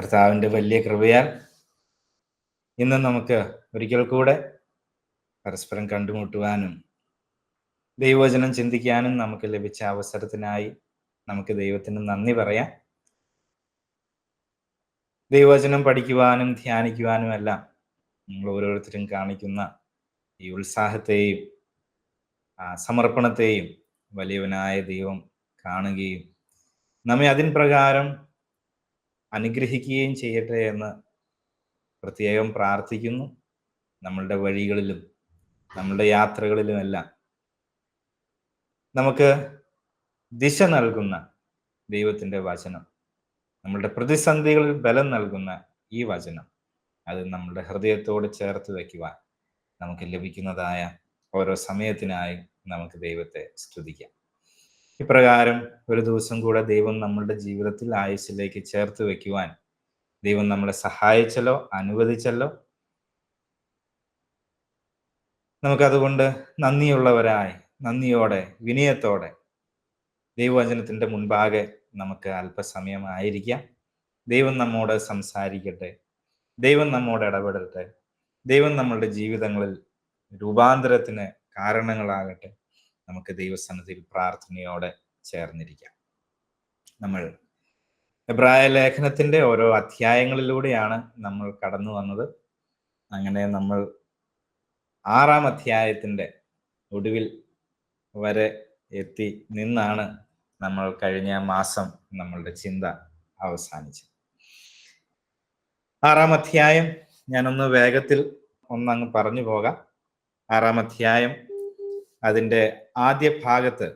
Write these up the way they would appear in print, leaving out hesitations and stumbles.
കർത്താവിൻ്റെ വലിയ കൃപയാൽ ഇന്ന് നമുക്ക് ഒരിക്കൽ കൂടെ പരസ്പരം കണ്ടുമുട്ടുവാനും ദൈവവചനം ചിന്തിക്കാനും നമുക്ക് ലഭിച്ച അവസരത്തിനായി നമുക്ക് ദൈവത്തിന് നന്ദി പറയാം. ദൈവവചനം പഠിക്കുവാനും ധ്യാനിക്കുവാനും എല്ലാം നിങ്ങൾ ഓരോരുത്തരും കാണിക്കുന്ന ഈ ഉത്സാഹത്തെയും സമർപ്പണത്തെയും വലിയവനായ ദൈവം കാണുകയും നമ്മെ അതിൻ പ്രകാരം അനുഗ്രഹിക്കുകയും ചെയ്യട്ടെ എന്ന് പ്രത്യേകം പ്രാർത്ഥിക്കുന്നു. നമ്മളുടെ വഴികളിലും നമ്മളുടെ യാത്രകളിലുമെല്ലാം നമുക്ക് ദിശ നൽകുന്ന ദൈവത്തിൻ്റെ വചനം, നമ്മളുടെ പ്രതിസന്ധികളിൽ ബലം നൽകുന്ന ഈ വചനം, അത് നമ്മളുടെ ഹൃദയത്തോട് ചേർത്ത് വയ്ക്കുവാൻ നമുക്ക് ലഭിക്കുന്നതായ ഓരോ സമയത്തിനായി നമുക്ക് ദൈവത്തെ സ്തുതിക്കാം. ഇപ്രകാരം ഒരു ദിവസം കൂടെ ദൈവം നമ്മളുടെ ജീവിതത്തിൽ ആയുസ്സിലേക്ക് ചേർത്ത് വയ്ക്കുവാൻ ദൈവം നമ്മളെ സഹായിച്ചല്ലോ, അനുവദിച്ചല്ലോ. നമുക്കതുകൊണ്ട് നന്ദിയുള്ളവരായി, നന്ദിയോടെ, വിനയത്തോടെ ദൈവവചനത്തിൻ്റെ മുൻപാകെ നമുക്ക് അല്പസമയമായിരിക്കാം. ദൈവം നമ്മോട് സംസാരിക്കട്ടെ, ദൈവം നമ്മോട് ഇടപെടട്ടെ, ദൈവം നമ്മളുടെ ജീവിതങ്ങളിൽ രൂപാന്തരത്തിന് കാരണങ്ങളാകട്ടെ. നമുക്ക് ദൈവസന്നിധിയിൽ പ്രാർത്ഥനയോടെ ചേർന്നിരിക്കാം. നമ്മൾ എബ്രായ ലേഖനത്തിൻ്റെ ഓരോ അധ്യായങ്ങളിലൂടെയാണ് നമ്മൾ കടന്നു വന്നത്. അങ്ങനെ നമ്മൾ 6-ാം അധ്യായത്തിൻ്റെ ഒടുവിൽ വരെ എത്തി നിന്നാണ് നമ്മൾ കഴിഞ്ഞ മാസം നമ്മളുടെ ചിന്ത അവസാനിച്ചത്. 6-ാം അധ്യായം ഞാനൊന്ന് വേഗത്തിൽ ഒന്നങ്ങ് പറഞ്ഞു പോകാം. 6-ാം അധ്യായം അതിൻ്റെ ആദ്യ ഭാഗത്ത്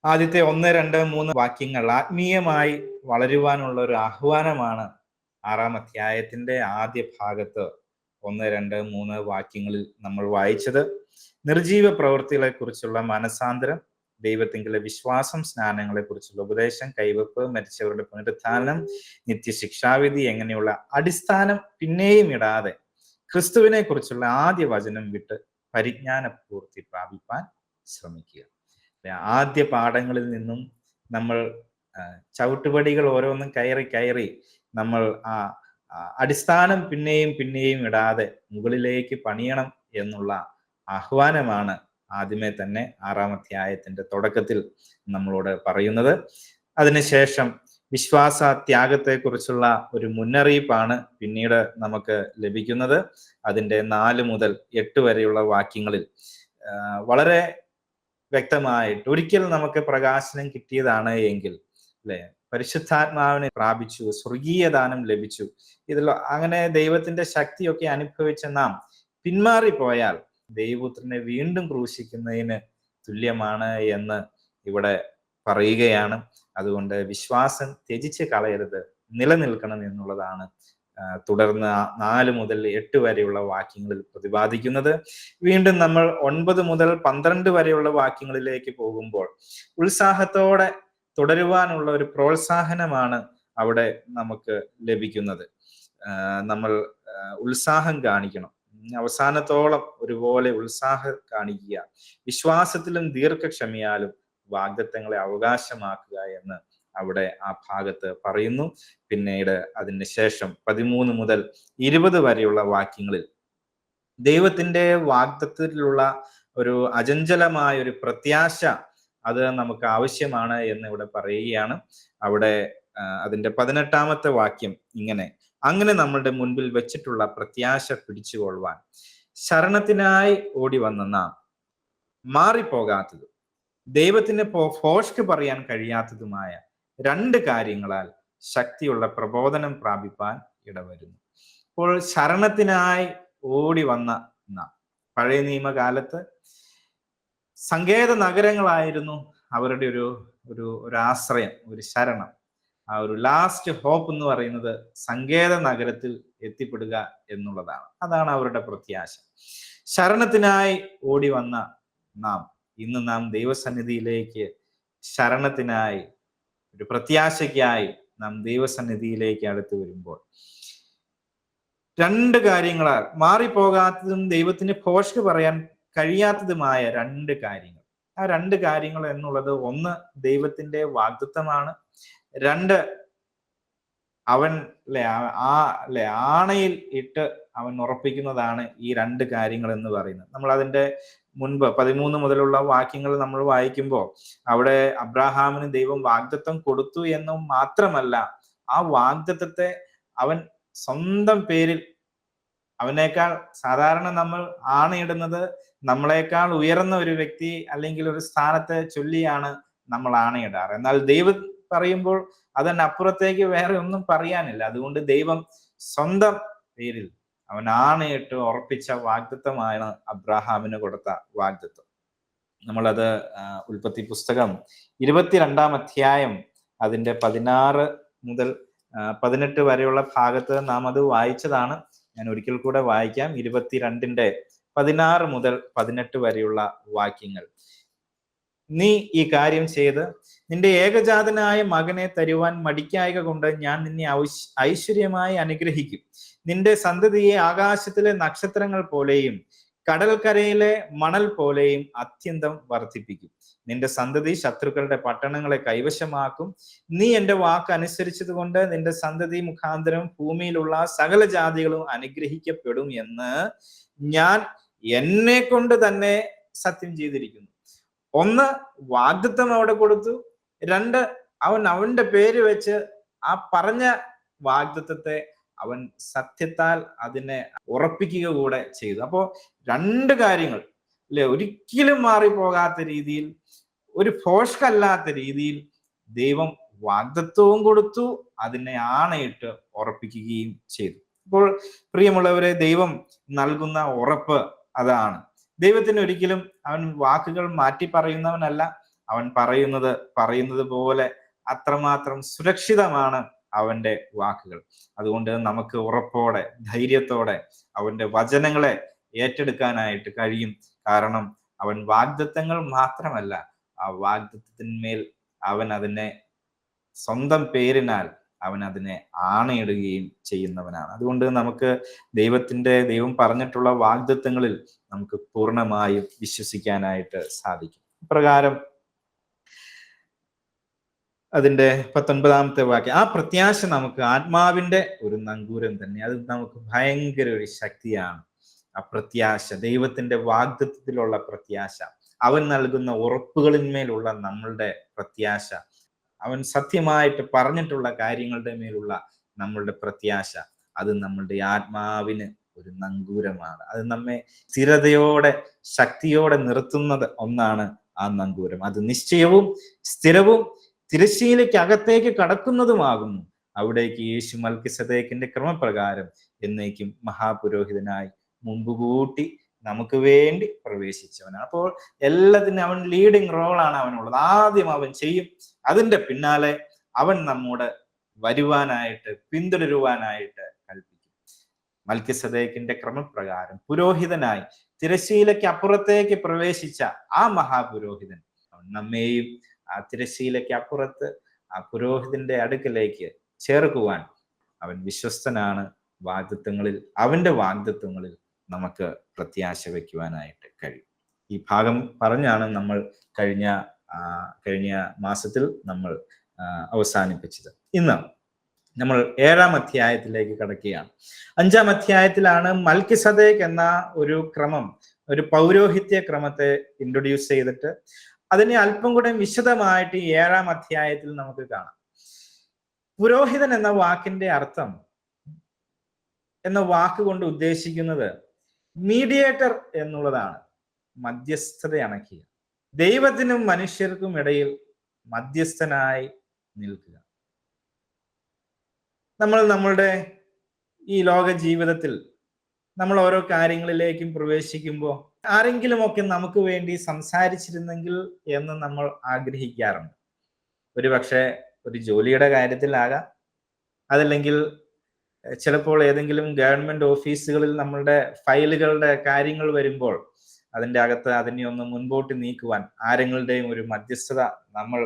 ആദ്യത്തെ 1, 2, 3 വാക്യങ്ങൾ ആത്മീയമായി വളരുവാനുള്ള ഒരു ആഹ്വാനമാണ് 6-ാം അധ്യായത്തിൻ്റെ ആദ്യ ഭാഗത്ത് 1, 2, 3 വാക്യങ്ങളിൽ നമ്മൾ വായിച്ചത്. നിർജീവ പ്രവൃത്തികളെ കുറിച്ചുള്ള മനസാന്തരം, ദൈവത്തിങ്കിലെ വിശ്വാസം, സ്നാനങ്ങളെ കുറിച്ചുള്ള ഉപദേശം, കൈവെപ്പ്, മരിച്ചവരുടെ പുനരുത്ഥാനം, നിത്യശിക്ഷാവിധി എങ്ങനെയുള്ള അടിസ്ഥാനം പിന്നെയും ഇടാതെ ക്രിസ്തുവിനെ കുറിച്ചുള്ള ആദ്യ വചനം വിട്ട് പരിജ്ഞാന പൂർത്തി പ്രാപിപ്പാൻ ശ്രമിക്കുക. ആദ്യ പാഠങ്ങളിൽ നിന്നും നമ്മൾ ചവിട്ടുപടികൾ ഓരോന്നും കയറി നമ്മൾ അടിസ്ഥാനം പിന്നെയും ഇടാതെ മുകളിലേക്ക് പണിയണം എന്നുള്ള ആഹ്വാനമാണ് ആദ്യമേ തന്നെ 6-ാം അധ്യായത്തിന്റെ തുടക്കത്തിൽ നമ്മളോട് പറയുന്നത്. അതിനുശേഷം വിശ്വാസ ത്യാഗത്തെക്കുറിച്ചുള്ള ഒരു മുന്നറിയിപ്പാണ് പിന്നീട് നമുക്ക് ലഭിക്കുന്നത്. അതിൻ്റെ 4 മുതൽ 8 വരെയുള്ള വാക്യങ്ങളിൽ വളരെ വ്യക്തമായിട്ട് ഒരിക്കൽ നമുക്ക് പ്രകാശനം കിട്ടിയതാണ് എങ്കിൽ അല്ലെ, പരിശുദ്ധാത്മാവിനെ പ്രാപിച്ചു, സ്വർഗീയ ദാനം ലഭിച്ചു, ഇതിൽ അങ്ങനെ ദൈവത്തിന്റെ ശക്തിയൊക്കെ അനുഭവിച്ച നാം പിന്മാറിപ്പോയാൽ ദൈവപുത്രനെ വീണ്ടും ക്രൂശിക്കുന്നതിന് തുല്യമാണ് എന്ന് ഇവിടെ പറയുകയാണ്. അതുകൊണ്ട് വിശ്വാസം ത്യജിച്ച് കളയരുത്, നിലനിൽക്കണം എന്നുള്ളതാണ് തുടർന്ന് 4 മുതൽ 8 വരെയുള്ള വാക്യങ്ങളിൽ പ്രതിപാദിക്കുന്നത്. വീണ്ടും നമ്മൾ 9 മുതൽ 12 വരെയുള്ള വാക്യങ്ങളിലേക്ക് പോകുമ്പോൾ ഉത്സാഹത്തോടെ തുടരുവാനുള്ള ഒരു പ്രോത്സാഹനമാണ് അവിടെ നമുക്ക് ലഭിക്കുന്നത്. നമ്മൾ ഉത്സാഹം കാണിക്കണം, അവസാനത്തോളം ഒരുപോലെ ഉത്സാഹം കാണിക്കുക, വിശ്വാസത്തിലും ദീർഘക്ഷമയാലും വാഗ്ദത്തങ്ങളെ അവകാശമാക്കുക എന്ന് അവിടെ ആ ഭാഗത്ത് പറയുന്നു. പിന്നീട് അതിന് ശേഷം 13 മുതൽ 20 വരെയുള്ള വാക്യങ്ങളിൽ ദൈവത്തിന്റെ വാഗ്ദത്തത്തിലുള്ള ഒരു അചഞ്ചലമായ ഒരു പ്രത്യാശ അത് നമുക്ക് ആവശ്യമാണ് എന്ന് ഇവിടെ പറയുകയാണ്. അവിടെ അതിന്റെ 18-ാമത്തെ വാക്യം ഇങ്ങനെ: അങ്ങനെ നമ്മളുടെ മുൻപിൽ വെച്ചിട്ടുള്ള പ്രത്യാശ പിടിച്ചുകൊള്ളുവാൻ ശരണത്തിനായി ഓടി വന്ന നാം മാറിപ്പോകാത്തതും ദൈവത്തിന് ഭോഷ്ക് പറയാൻ കഴിയാത്തതുമായ 2 കാര്യങ്ങളാൽ ശക്തിയുള്ള പ്രബോധനം പ്രാപിപ്പാൻ ഇടവരുന്നു. അപ്പോൾ ശരണത്തിനായി ഓടി വന്ന നാം, പഴയ നിയമകാലത്ത് സങ്കേത നഗരങ്ങളായിരുന്നു അവരുടെ ഒരു ആശ്രയം, ഒരു ശരണം. ആ ഒരു ലാസ്റ്റ് ഹോപ്പ് എന്ന് പറയുന്നത് സങ്കേത നഗരത്തിൽ എത്തിപ്പെടുക എന്നുള്ളതാണ്. അതാണ് അവരുടെ പ്രത്യാശ. ശരണത്തിനായി ഓടി വന്ന നാം ഇന്ന് നാം ദൈവസന്നിധിയിലേക്ക് ശരണത്തിനായി, ഒരു പ്രത്യാശയ്ക്കായി നാം ദൈവസന്നിധിയിലേക്ക് അടുത്ത് വരുമ്പോൾ 2 കാര്യങ്ങളാൽ മാറിപ്പോകാത്തതും ദൈവത്തിന് ഭോഷ്ക് പറയാൻ കഴിയാത്തതുമായ 2 കാര്യങ്ങൾ. ആ 2 കാര്യങ്ങൾ എന്നുള്ളത്, 1 ദൈവത്തിന്റെ വാഗ്ദത്തമാണ്, 2 അവൻ അല്ലെ ആണയിൽ ഇട്ട് അവൻ ഉറപ്പിക്കുന്നതാണ് ഈ രണ്ട് കാര്യങ്ങൾ എന്ന് പറയുന്നത്. നമ്മൾ അതിന്റെ മുൻപ് 13 മുതലുള്ള വാക്യങ്ങൾ നമ്മൾ വായിക്കുമ്പോൾ അവിടെ അബ്രാഹാമിന് ദൈവം വാഗ്ദത്തം കൊടുത്തു എന്നും മാത്രമല്ല, ആ വാഗ്ദത്തത്തെ അവൻ സ്വന്തം പേരിൽ, അവനേക്കാൾ സാധാരണ നമ്മൾ ആണയിടുന്നത് നമ്മളെക്കാൾ ഉയർന്ന ഒരു വ്യക്തി അല്ലെങ്കിൽ ഒരു സ്ഥാനത്തെ ചൊല്ലിയാണ് നമ്മൾ ആണയിടാറ്. എന്നാൽ ദൈവം പറയുമ്പോൾ അതിനപ്പുറത്തേക്ക് വേറെ ഒന്നും പറയാനില്ല. അതുകൊണ്ട് ദൈവം സ്വന്തം പേരിൽ അവൻ ആണയിട്ട് ഉറപ്പിച്ച വാഗ്ദത്തമാണ് അബ്രാഹാമിന് കൊടുത്ത വാഗ്ദത്തം. നമ്മളത് ഉൽപ്പത്തി പുസ്തകം 22 അധ്യായം അതിന്റെ 16 മുതൽ 18 വരെയുള്ള ഭാഗത്ത് നാം അത് വായിച്ചതാണ്. ഞാൻ ഒരിക്കൽ കൂടെ വായിക്കാം. 22 16 മുതൽ 18 വരെയുള്ള വാക്യങ്ങൾ. നീ ഈ കാര്യം ചെയ്ത് നിന്റെ ഏകജാതനായ മകനെ തരുവാൻ മടിക്കായക കൊണ്ട് ഞാൻ നിന്നെ ഐശ്വര്യമായി അനുഗ്രഹിക്കും. നിന്റെ സന്തതിയെ ആകാശത്തിലെ നക്ഷത്രങ്ങൾ പോലെയും കടൽക്കരയിലെ മണൽ പോലെയും അത്യന്തം വർദ്ധിപ്പിക്കും. നിന്റെ സന്തതി ശത്രുക്കളുടെ പട്ടണങ്ങളെ കൈവശമാക്കും. നീ എന്റെ വാക്ക് അനുസരിച്ചത് കൊണ്ട് നിന്റെ സന്തതി മുഖാന്തരം ഭൂമിയിലുള്ള സകല ജാതികളും അനുഗ്രഹിക്കപ്പെടും എന്ന് ഞാൻ എന്നെ കൊണ്ട് തന്നെ സത്യം ചെയ്തിരിക്കുന്നു. ഒന്ന്, വാഗ്ദത്തം അവിടെ കൊടുത്തു. രണ്ട്, അവൻ അവന്റെ പേര് വെച്ച് ആ പറഞ്ഞ വാഗ്ദത്തത്തെ അവൻ സത്യത്താൽ അതിനെ ഉറപ്പിക്കുക കൂടെ ചെയ്തു. അപ്പോ രണ്ട് കാര്യങ്ങൾ അല്ലെ, ഒരിക്കലും മാറിപ്പോകാത്ത രീതിയിൽ, ഒരു ഫോഷ്കല്ലാത്ത രീതിയിൽ ദൈവം വാഗ്ദത്വവും കൊടുത്തു, അതിനെ ആണയിട്ട് ഉറപ്പിക്കുകയും ചെയ്തു. അപ്പോൾ പ്രിയമുള്ളവരെ, ദൈവം നൽകുന്ന ഉറപ്പ് അതാണ്. ദൈവത്തിന് ഒരിക്കലും അവൻ വാക്കുകൾ മാറ്റി പറയുന്നവനല്ല. അവൻ പറയുന്നത് പോലെ അത്രമാത്രം സുരക്ഷിതമാണ് അവന്റെ വാക്കുകൾ. അതുകൊണ്ട് നമുക്ക് ഉറപ്പോടെ ധൈര്യത്തോടെ അവന്റെ വചനങ്ങളെ ഏറ്റെടുക്കാനായിട്ട് കഴിയും. കാരണം അവൻ വാഗ്ദത്തങ്ങൾ മാത്രമല്ല, ആ വാഗ്ദത്തത്തിന്മേൽ അവൻ അതിനെ സ്വന്തം പേരിനാൽ അവൻ അതിനെ ആണയിടുകയും ചെയ്യുന്നവനാണ്. അതുകൊണ്ട് നമുക്ക് ദൈവം പറഞ്ഞിട്ടുള്ള വാഗ്ദത്തങ്ങളിൽ നമുക്ക് പൂർണ്ണമായും വിശ്വസിക്കാനായിട്ട് സാധിക്കും. ഇപ്രകാരം അതിന്റെ 19ാമത്തെ വാക്യം, ആ പ്രത്യാശ നമുക്ക് ആത്മാവിന്റെ ഒരു നങ്കൂരം തന്നെ. അത് നമുക്ക് ഭയങ്കര ഒരു ശക്തിയാണ്. ആ പ്രത്യാശ, ദൈവത്തിന്റെ വാഗ്ദത്തത്തിലുള്ള പ്രത്യാശ, അവൻ നൽകുന്ന ഉറപ്പുകളിന്മേലുള്ള നമ്മളുടെ പ്രത്യാശ, അവൻ സത്യമായിട്ട് പറഞ്ഞിട്ടുള്ള കാര്യങ്ങളുടെ മേലുള്ള നമ്മളുടെ പ്രത്യാശ, അത് നമ്മളുടെ ആത്മാവിന് ഒരു നങ്കൂരമാണ്. അത് നമ്മെ സ്ഥിരതയോടെ ശക്തിയോടെ നിർത്തുന്നത് ഒന്നാണ് ആ നങ്കൂരം. അത് നിശ്ചയവും സ്ഥിരവും തിരശ്ശീലയ്ക്ക് അകത്തേക്ക് കടക്കുന്നതുമാകുന്നു. അവിടേക്ക് യേശു മൽക്കിസദേക്കിന്റെ ക്രമപ്രകാരം എന്നേക്കും മഹാപുരോഹിതനായി മുൻകൂട്ടി നമുക്ക് വേണ്ടി പ്രവേശിച്ചവനാണ്. അപ്പോൾ എല്ലാത്തിനും അവൻ ലീഡിങ് റോളാണ് അവനുള്ളത്. ആദ്യം അവൻ ചെയ്യും, അതിന്റെ പിന്നാലെ അവൻ നമ്മോട് വരുവാനായിട്ട് പിന്തുടരുവാനായിട്ട് കൽപ്പിക്കും. മൽക്കിസദേക്കിന്റെ ക്രമപ്രകാരം പുരോഹിതനായി തിരശ്ശീലയ്ക്ക് അപ്പുറത്തേക്ക് പ്രവേശിച്ച ആ മഹാപുരോഹിതൻ അവൻ നമ്മെയും ആ തിരശ്ശീലയ്ക്ക് അപ്പുറത്ത് ആ പുരോഹിതന്റെ അടുക്കലേക്ക് ചേർക്കുവാൻ അവൻ വിശ്വസ്തനാണ്. അവന്റെ വാഗ്ദത്വങ്ങളിൽ നമുക്ക് പ്രത്യാശ വയ്ക്കുവാനായിട്ട് കഴിയും. ഈ ഭാഗം പറഞ്ഞാണ് നമ്മൾ കഴിഞ്ഞ മാസത്തിൽ നമ്മൾ അവസാനിപ്പിച്ചത്. ഇന്ന് നമ്മൾ 7-ാം അധ്യായത്തിലേക്ക് കടക്കുകയാണ്. 5-ാം അധ്യായത്തിലാണ് മൽക്കിസദേക്ക് എന്ന ഒരു ക്രമം, ഒരു പൗരോഹിത്യ ക്രമത്തെ ഇൻട്രൊഡ്യൂസ് ചെയ്തിട്ട് അതിനെ അല്പം കൂടെ വിശദമായിട്ട് 7-ാം അധ്യായത്തിൽ നമുക്ക് കാണാം. പുരോഹിതൻ എന്ന വാക്കിന്റെ അർത്ഥം, എന്ന വാക്ക് കൊണ്ട് ഉദ്ദേശിക്കുന്നത് മീഡിയേറ്റർ എന്നുള്ളതാണ്. മധ്യസ്ഥത അണക്കുക, ദൈവത്തിനും മനുഷ്യർക്കും ഇടയിൽ മധ്യസ്ഥനായി നിൽക്കുക. നമ്മളുടെ ഈ ലോക ജീവിതത്തിൽ നമ്മൾ ഓരോ കാര്യങ്ങളിലേക്കും പ്രവേശിക്കുമ്പോൾ ആരെങ്കിലുമൊക്കെ നമുക്ക് വേണ്ടി സംസാരിച്ചിരുന്നെങ്കിൽ എന്ന് നമ്മൾ ആഗ്രഹിക്കാറുണ്ട്. ഒരുപക്ഷെ ഒരു ജോലിയുടെ കാര്യത്തിലാകാം, അതല്ലെങ്കിൽ ചിലപ്പോൾ ഏതെങ്കിലും ഗവൺമെന്റ് ഓഫീസുകളിൽ നമ്മളുടെ ഫയലുകളുടെ കാര്യങ്ങൾ വരുമ്പോൾ അതിൻ്റെ അകത്ത് അതിനെ ഒന്ന് മുൻപോട്ട് നീക്കുവാൻ ആരെങ്ങളുടെയും ഒരു മധ്യസ്ഥത നമ്മൾ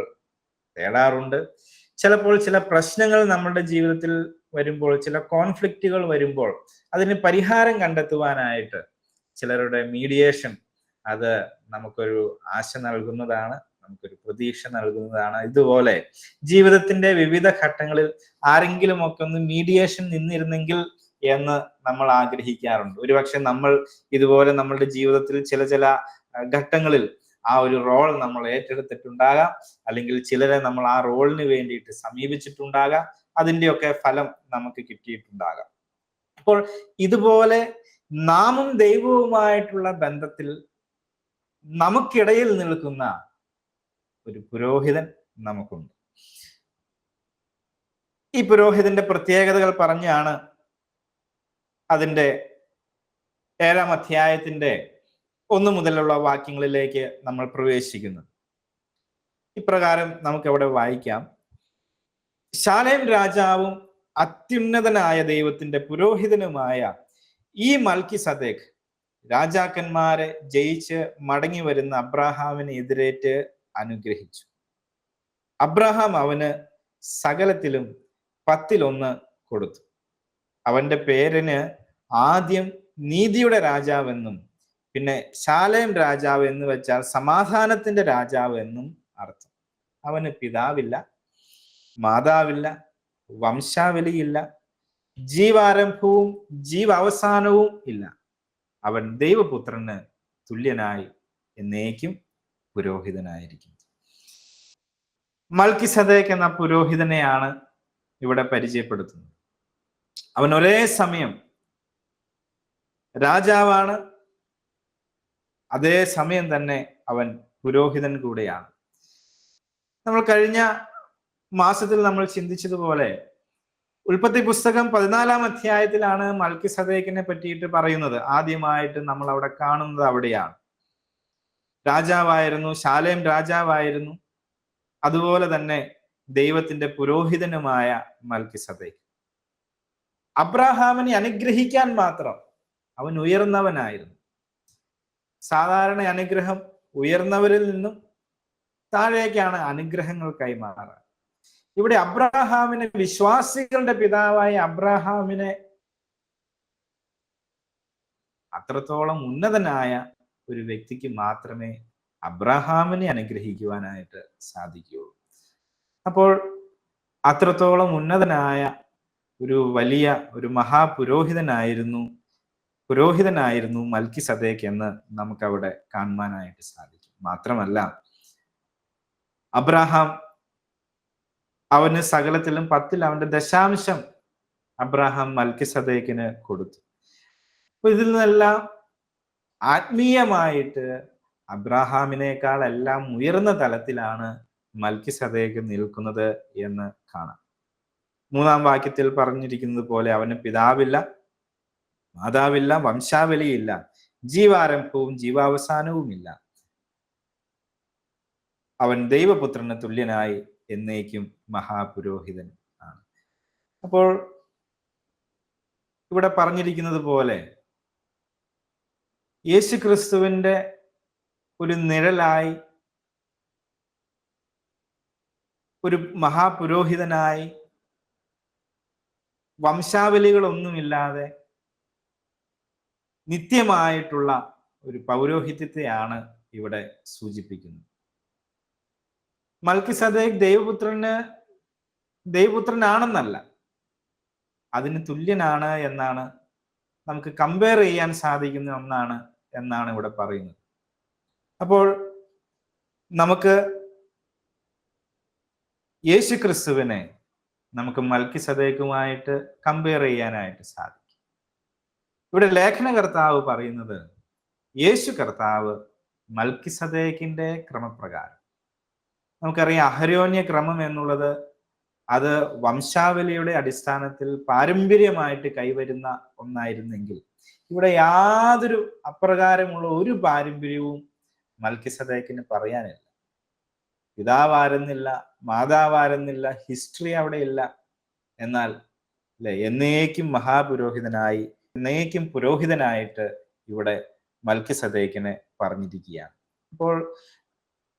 തേടാറുണ്ട്. ചിലപ്പോൾ ചില പ്രശ്നങ്ങൾ നമ്മുടെ ജീവിതത്തിൽ വരുമ്പോൾ, ചില കോൺഫ്ലിക്റ്റുകൾ വരുമ്പോൾ അതിന് പരിഹാരം കണ്ടെത്തുവാനായിട്ട് ചിലരുടെ മീഡിയേഷൻ അത് നമുക്കൊരു ആശ നൽകുന്നതാണ്, നമുക്കൊരു പ്രതീക്ഷ നൽകുന്നതാണ്. ഇതുപോലെ ജീവിതത്തിന്റെ വിവിധ ഘട്ടങ്ങളിൽ ആരെങ്കിലും ഒക്കെ ഒന്ന് മീഡിയേഷൻ നിന്നിരുന്നെങ്കിൽ എന്ന് നമ്മൾ ആഗ്രഹിക്കാറുണ്ട്. ഒരുപക്ഷെ നമ്മൾ ഇതുപോലെ നമ്മളുടെ ജീവിതത്തിൽ ചില ചില ഘട്ടങ്ങളിൽ ആ ഒരു റോൾ നമ്മൾ ഏറ്റെടുത്തിട്ടുണ്ടാകാം, അല്ലെങ്കിൽ ചിലരെ നമ്മൾ ആ റോളിന് വേണ്ടിയിട്ട് സമീപിച്ചിട്ടുണ്ടാകാം. അതിൻ്റെയൊക്കെ ഫലം നമുക്ക് കിട്ടിയിട്ടുണ്ടാകാം. അപ്പോൾ ഇതുപോലെ നാമും ദൈവവുമായിട്ടുള്ള ബന്ധത്തിൽ നമുക്കിടയിൽ നിൽക്കുന്ന ഒരു പുരോഹിതൻ നമുക്കുണ്ട്. ഈ പുരോഹിതന്റെ പ്രത്യേകതകൾ പറഞ്ഞാണ് അതിന്റെ 7-ാം അധ്യായത്തിന്റെ 1 മുതലുള്ള വാക്യങ്ങളിലേക്ക് നമ്മൾ പ്രവേശിക്കുന്നത്. ഇപ്രകാരം നമുക്ക് അവിടെ വായിക്കാം. ശാലേം രാജാവും അത്യുന്നതനായ ദൈവത്തിന്റെ പുരോഹിതനുമായ ഈ മൽക്കിസദേക്ക് രാജാക്കന്മാരെ ജയിച്ച് മടങ്ങി വരുന്ന അബ്രാഹാമിനെ എതിരേറ്റ് അനുഗ്രഹിച്ചു. അബ്രാഹാം അവന് സകലത്തിലും 10-1 കൊടുത്തു. അവന്റെ പേരിന് ആദ്യം നീതിയുടെ രാജാവെന്നും പിന്നെ ശാലേം രാജാവ് എന്ന് വെച്ചാൽ സമാധാനത്തിന്റെ രാജാവ് എന്നും അർത്ഥം. അവന് പിതാവില്ല, മാതാവില്ല, വംശാവലിയില്ല, ജീവാരംഭവും ജീവാവസാനവും ഇല്ല. അവൻ ദൈവപുത്രന് തുല്യനായി എന്നേക്കും പുരോഹിതനായിരിക്കും. മൽക്കിസദേക്ക് എന്ന പുരോഹിതനെയാണ് ഇവിടെ പരിചയപ്പെടുത്തുന്നത്. അവൻ ഒരേ സമയം രാജാവാണ്, അതേ സമയം തന്നെ അവൻ പുരോഹിതൻ കൂടെയാണ്. നമ്മൾ കഴിഞ്ഞ മാസത്തിൽ നമ്മൾ ചിന്തിച്ചതുപോലെ ഉൽപ്പത്തി പുസ്തകം 14-ാം അധ്യായത്തിലാണ് മൽക്കിസദേക്കിനെ പറ്റിയിട്ട് പറയുന്നത്. ആദ്യമായിട്ട് നമ്മൾ അവിടെ കാണുന്നത് അവിടെയാണ്. രാജാവായിരുന്നു, ശാലേം രാജാവായിരുന്നു, അതുപോലെ തന്നെ ദൈവത്തിന്റെ പുരോഹിതനുമായ മൽക്കിസദേക്ക്. അബ്രാഹാമിനെ അനുഗ്രഹിക്കാൻ മാത്രം അവൻ ഉയർന്നവനായിരുന്നു. സാധാരണ അനുഗ്രഹം ഉയർന്നവരിൽ നിന്നും താഴേക്കാണ് അനുഗ്രഹങ്ങൾ കൈമാറുക. ഇവിടെ അബ്രാഹാമിനെ, വിശ്വാസികളുടെ പിതാവായ അബ്രാഹാമിനെ അത്രത്തോളം ഉന്നതനായ ഒരു വ്യക്തിക്ക് മാത്രമേ അബ്രാഹാമിനെ അനുഗ്രഹിക്കുവാനായിട്ട് സാധിക്കുകയുള്ളൂ. അപ്പോൾ അത്രത്തോളം ഉന്നതനായ ഒരു വലിയ ഒരു മഹാപുരോഹിതനായിരുന്നു മൽക്കിസദേക്ക് എന്ന് നമുക്കവിടെ കാണുവാനായിട്ട് സാധിക്കും. മാത്രമല്ല, അബ്രാഹാം അവന് സകലത്തിലും 10-ൽ അവന്റെ ദശാംശം അബ്രാഹാം മൽക്കിസദേക്കിന് കൊടുത്തു. അപ്പൊ ഇതിൽ നിന്നെല്ലാം ആത്മീയമായിട്ട് അബ്രാഹാമിനേക്കാൾ എല്ലാം ഉയർന്ന തലത്തിലാണ് മൽക്കിസദേക്ക് നിൽക്കുന്നത് എന്ന് കാണാം. 3-ാം വാക്യത്തിൽ പറഞ്ഞിരിക്കുന്നത് പോലെ അവന് പിതാവില്ല, മാതാവില്ല, വംശാവലിയില്ല, ജീവാരംഭവും ജീവാവസാനവുമില്ല. അവൻ ദൈവപുത്രന് തുല്യനായി എന്നേക്കും മഹാപുരോഹിതൻ ആണ്. അപ്പോൾ ഇവിടെ പറഞ്ഞിരിക്കുന്നത് പോലെ യേശു ക്രിസ്തുവിന്റെ ഒരു നിഴലായി, ഒരു മഹാപുരോഹിതനായി, വംശാവലികളൊന്നുമില്ലാതെ നിത്യമായിട്ടുള്ള ഒരു പൗരോഹിത്യത്തെയാണ് ഇവിടെ സൂചിപ്പിക്കുന്നത്. മൽക്കിസദേക്ക് ദൈവപുത്രനാണെന്നല്ല, അതിന് തുല്യനാണ് എന്നാണ്, നമുക്ക് കമ്പയർ ചെയ്യാൻ സാധിക്കുന്ന ഒന്നാണ് എന്നാണ് ഇവിടെ പറയുന്നത്. അപ്പോൾ നമുക്ക് യേശു ക്രിസ്തുവിനെ നമുക്ക് മൽക്കിസദേക്കുമായിട്ട് കമ്പയർ ചെയ്യാനായിട്ട് സാധിക്കും. ഇവിടെ ലേഖനകർത്താവ് പറയുന്നത് യേശു കർത്താവ് മൽക്കിസദേക്കിന്റെ ക്രമപ്രകാരം, നമുക്കറിയാം അഹരോന്യ ക്രമം എന്നുള്ളത് അത് വംശാവലിയുടെ അടിസ്ഥാനത്തിൽ പാരമ്പര്യമായിട്ട് കൈവരുന്ന ഒന്നായിരുന്നെങ്കിൽ ഇവിടെ യാതൊരു അപ്രകാരമുള്ള ഒരു പാരമ്പര്യവും മൽക്കിസദേക്കിന് പറയാനില്ല. പിതാവായിരുന്നില്ല, മാതാവായിരുന്നില്ല, ഹിസ്റ്ററി അവിടെ ഇല്ല. എന്നാൽ അല്ലെ, എന്നേക്കും മഹാപുരോഹിതനായി, എന്നേക്കും പുരോഹിതനായിട്ട് ഇവിടെ മൽക്കിസദേക്കിനെ പറഞ്ഞിരിക്കുകയാണ്. അപ്പോൾ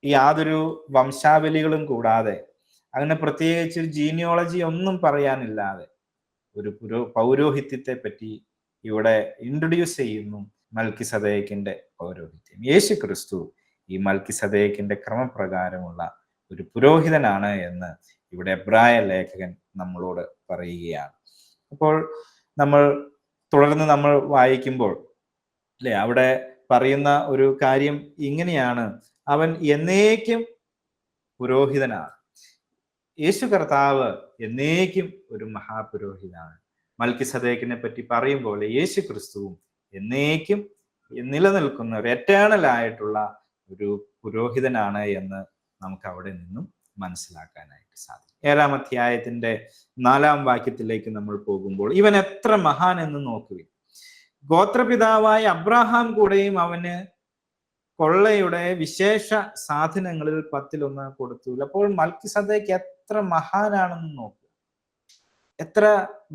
യാതൊരു വംശാവലികളും കൂടാതെ, അങ്ങനെ പ്രത്യേകിച്ച് ജീനിയോളജി ഒന്നും പറയാനില്ലാതെ ഒരു പൗരോഹിത്യത്തെ പറ്റി ഇവിടെ ഇൻട്രൊഡ്യൂസ് ചെയ്യുന്നു മൽക്കിസദേക്കിന്റെ പൗരോഹിത്യം. യേശു ക്രിസ്തു ഈ മൽക്കിസദേക്കിന്റെ ക്രമപ്രകാരമുള്ള ഒരു പുരോഹിതനാണ് എന്ന് ഇവിടെ എബ്രായ ലേഖകൻ നമ്മളോട് പറയുകയാണ്. അപ്പോൾ തുടർന്ന് നമ്മൾ വായിക്കുമ്പോൾ അല്ലെ, അവിടെ പറയുന്ന ഒരു കാര്യം ഇങ്ങനെയാണ്: അവൻ എന്നേക്കും പുരോഹിതനാണ്. യേശു കർത്താവ് എന്നേക്കും ഒരു മഹാപുരോഹിതനാണ്. മൽക്കിസദേക്കിനെ പറ്റി പറയുമ്പോൾ യേശു ക്രിസ്തുവും എന്നേക്കും നിലനിൽക്കുന്ന ഒരു എറ്റേണൽ ആയിട്ടുള്ള ഒരു പുരോഹിതനാണ് എന്ന് നമുക്ക് അവിടെ നിന്നും മനസ്സിലാക്കാനായിട്ട് സാധിക്കും. 7-ാം അധ്യായത്തിന്റെ 4-ാം വാക്യത്തിലേക്ക് നമ്മൾ പോകുമ്പോൾ, ഇവൻ എത്ര മഹാൻ എന്ന് നോക്കുവിൻ. ഗോത്രപിതാവായ അബ്രാഹാം കൂടെയും അവന് കൊള്ളയുടെ വിശേഷ സാധനങ്ങളിൽ 10-1 കൊടുത്തു. അപ്പോൾ മൽക്കിസദേക്ക് എത്ര മഹാനാണെന്ന് നോക്കുക, എത്ര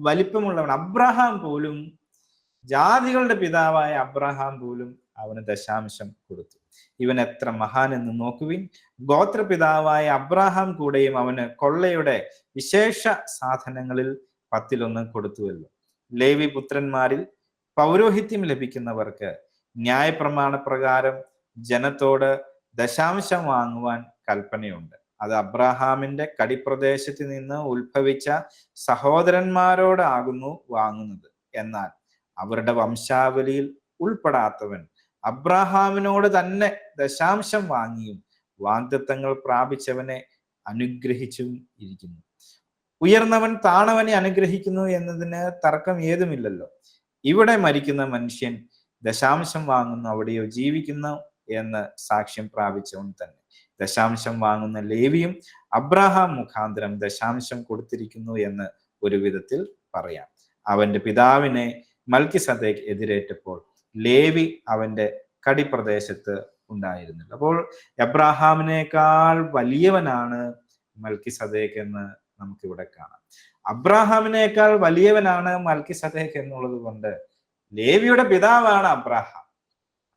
വലിപ്പമുള്ളവൻ. അബ്രഹാം പോലും, ജാതികളുടെ പിതാവായ അബ്രഹാം പോലും അവന് ദശാംശം കൊടുത്തു. ഇവൻ എത്ര മഹാൻ എന്ന് നോക്കുവിൻ. ഗോത്രപിതാവായ അബ്രഹാം കൂടെയും അവന് കൊള്ളയുടെ വിശേഷ സാധനങ്ങളിൽ 10-1 കൊടുത്തുവല്ലോ. ലേവി പുത്രന്മാരിൽ പൗരോഹിത്യം ലഭിക്കുന്നവർക്ക് ന്യായപ്രമാണ പ്രകാരം ജനത്തോട് ദശാംശം വാങ്ങുവാൻ കൽപ്പനയുണ്ട്. അത് അബ്രഹാമിന്റെ കടിപ്രദേശത്ത് നിന്ന് ഉത്ഭവിച്ച സഹോദരന്മാരോടാകുന്നു വാങ്ങുന്നത്. എന്നാൽ അവരുടെ വംശാവലിയിൽ ഉൾപ്പെടാത്തവൻ അബ്രഹാമിനോട് തന്നെ ദശാംശം വാങ്ങിയും വാഗ്ദത്തങ്ങൾ പ്രാപിച്ചവനെ അനുഗ്രഹിച്ചും ഇരിക്കുന്നു. ഉയർന്നവൻ താണവനെ അനുഗ്രഹിക്കുന്നു എന്നതിന് തർക്കം ഏതുമില്ലല്ലോ. ഇവിടെ മരിക്കുന്ന മനുഷ്യൻ ദശാംശം വാങ്ങുന്നു, അവിടെയോ ജീവിക്കുന്നു എന്ന് സാക്ഷ്യം പ്രാപിച്ചവൻ തന്നെ. ദശാംശം വാങ്ങുന്ന ലേവിയും അബ്രഹാം മുഖാന്തരം ദശാംശം കൊടുത്തിരിക്കുന്നു എന്ന് ഒരു വിധത്തിൽ പറയാം. അവന്റെ പിതാവിനെ മൽക്കിസദേക്ക് എതിരേറ്റപ്പോൾ ലേവി അവന്റെ കടിപ്രദേശത്ത് ഉണ്ടായിരുന്നില്ല. അപ്പോൾ അബ്രഹാമിനേക്കാൾ വലിയവനാണ് മൽക്കിസദേക്ക് എന്ന് നമുക്കിവിടെ കാണാം. അബ്രഹാമിനേക്കാൾ വലിയവനാണ് മൽക്കിസദേക്ക് എന്നുള്ളത് കൊണ്ട് ലേവിയുടെ പിതാവാണ് അബ്രഹാം.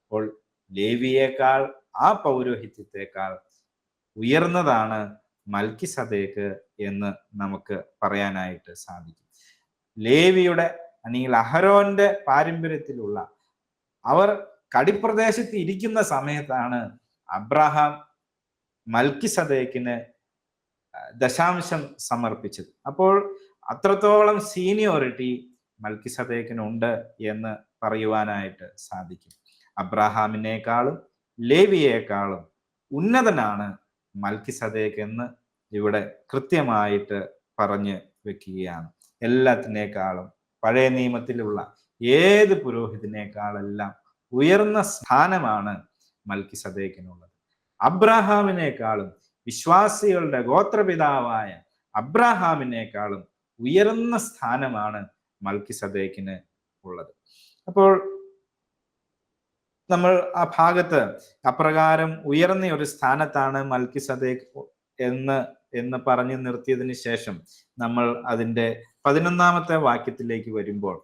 അപ്പോൾ ലേവിയേക്കാൾ, ആ പൗരോഹിത്യത്തെക്കാൾ ഉയർന്നതാണ് മൽക്കിസദേക്ക് എന്ന് നമുക്ക് പറയാനായിട്ട് സാധിക്കും. ലേവിയുടെ അല്ലെങ്കിൽ അഹരോന്റെ പാരമ്പര്യത്തിലുള്ള അവർ കടിപ്രദേശത്ത് ഇരിക്കുന്ന സമയത്താണ് അബ്രഹാം മൽക്കിസദേക്കിന് ദശാംശം സമർപ്പിച്ചത്. അപ്പോൾ അത്രത്തോളം സീനിയോറിറ്റി മൽക്കിസദേക്കിനുണ്ട് എന്ന് പറയുവാനായിട്ട് സാധിക്കും. അബ്രഹാമിനേക്കാളും ലേവിയേക്കാളും ഉന്നതനാണ് മൽക്കിസദേക്ക് എന്ന് ഇവിടെ കൃത്യമായിട്ട് പറഞ്ഞു വെക്കുകയാണ്. എല്ലാത്തിനേക്കാളും പഴയ നിയമത്തിലുള്ള ഏത് പുരോഹിതനേക്കാളെല്ലാം ഉയർന്ന സ്ഥാനമാണ് മൽക്കിസദേക്കിനുള്ളത്. അബ്രഹാമിനേക്കാളും, വിശ്വാസികളുടെ ഗോത്രപിതാവായ അബ്രഹാമിനേക്കാളും ഉയർന്ന സ്ഥാനമാണ് മൽക്കിസദേക്കിന് ഉള്ളത്. അപ്പോൾ നമ്മൾ ആ ഭാഗത്ത് അപ്രകാരം ഉയർന്ന ഒരു സ്ഥാനത്താണ് മൽക്കിസദേക്ക് എന്ന് പറഞ്ഞു നിർത്തിയതിന് ശേഷം നമ്മൾ അതിന്റെ 11-ാമത്തെ വാക്യത്തിലേക്ക് വരുമ്പോൾ,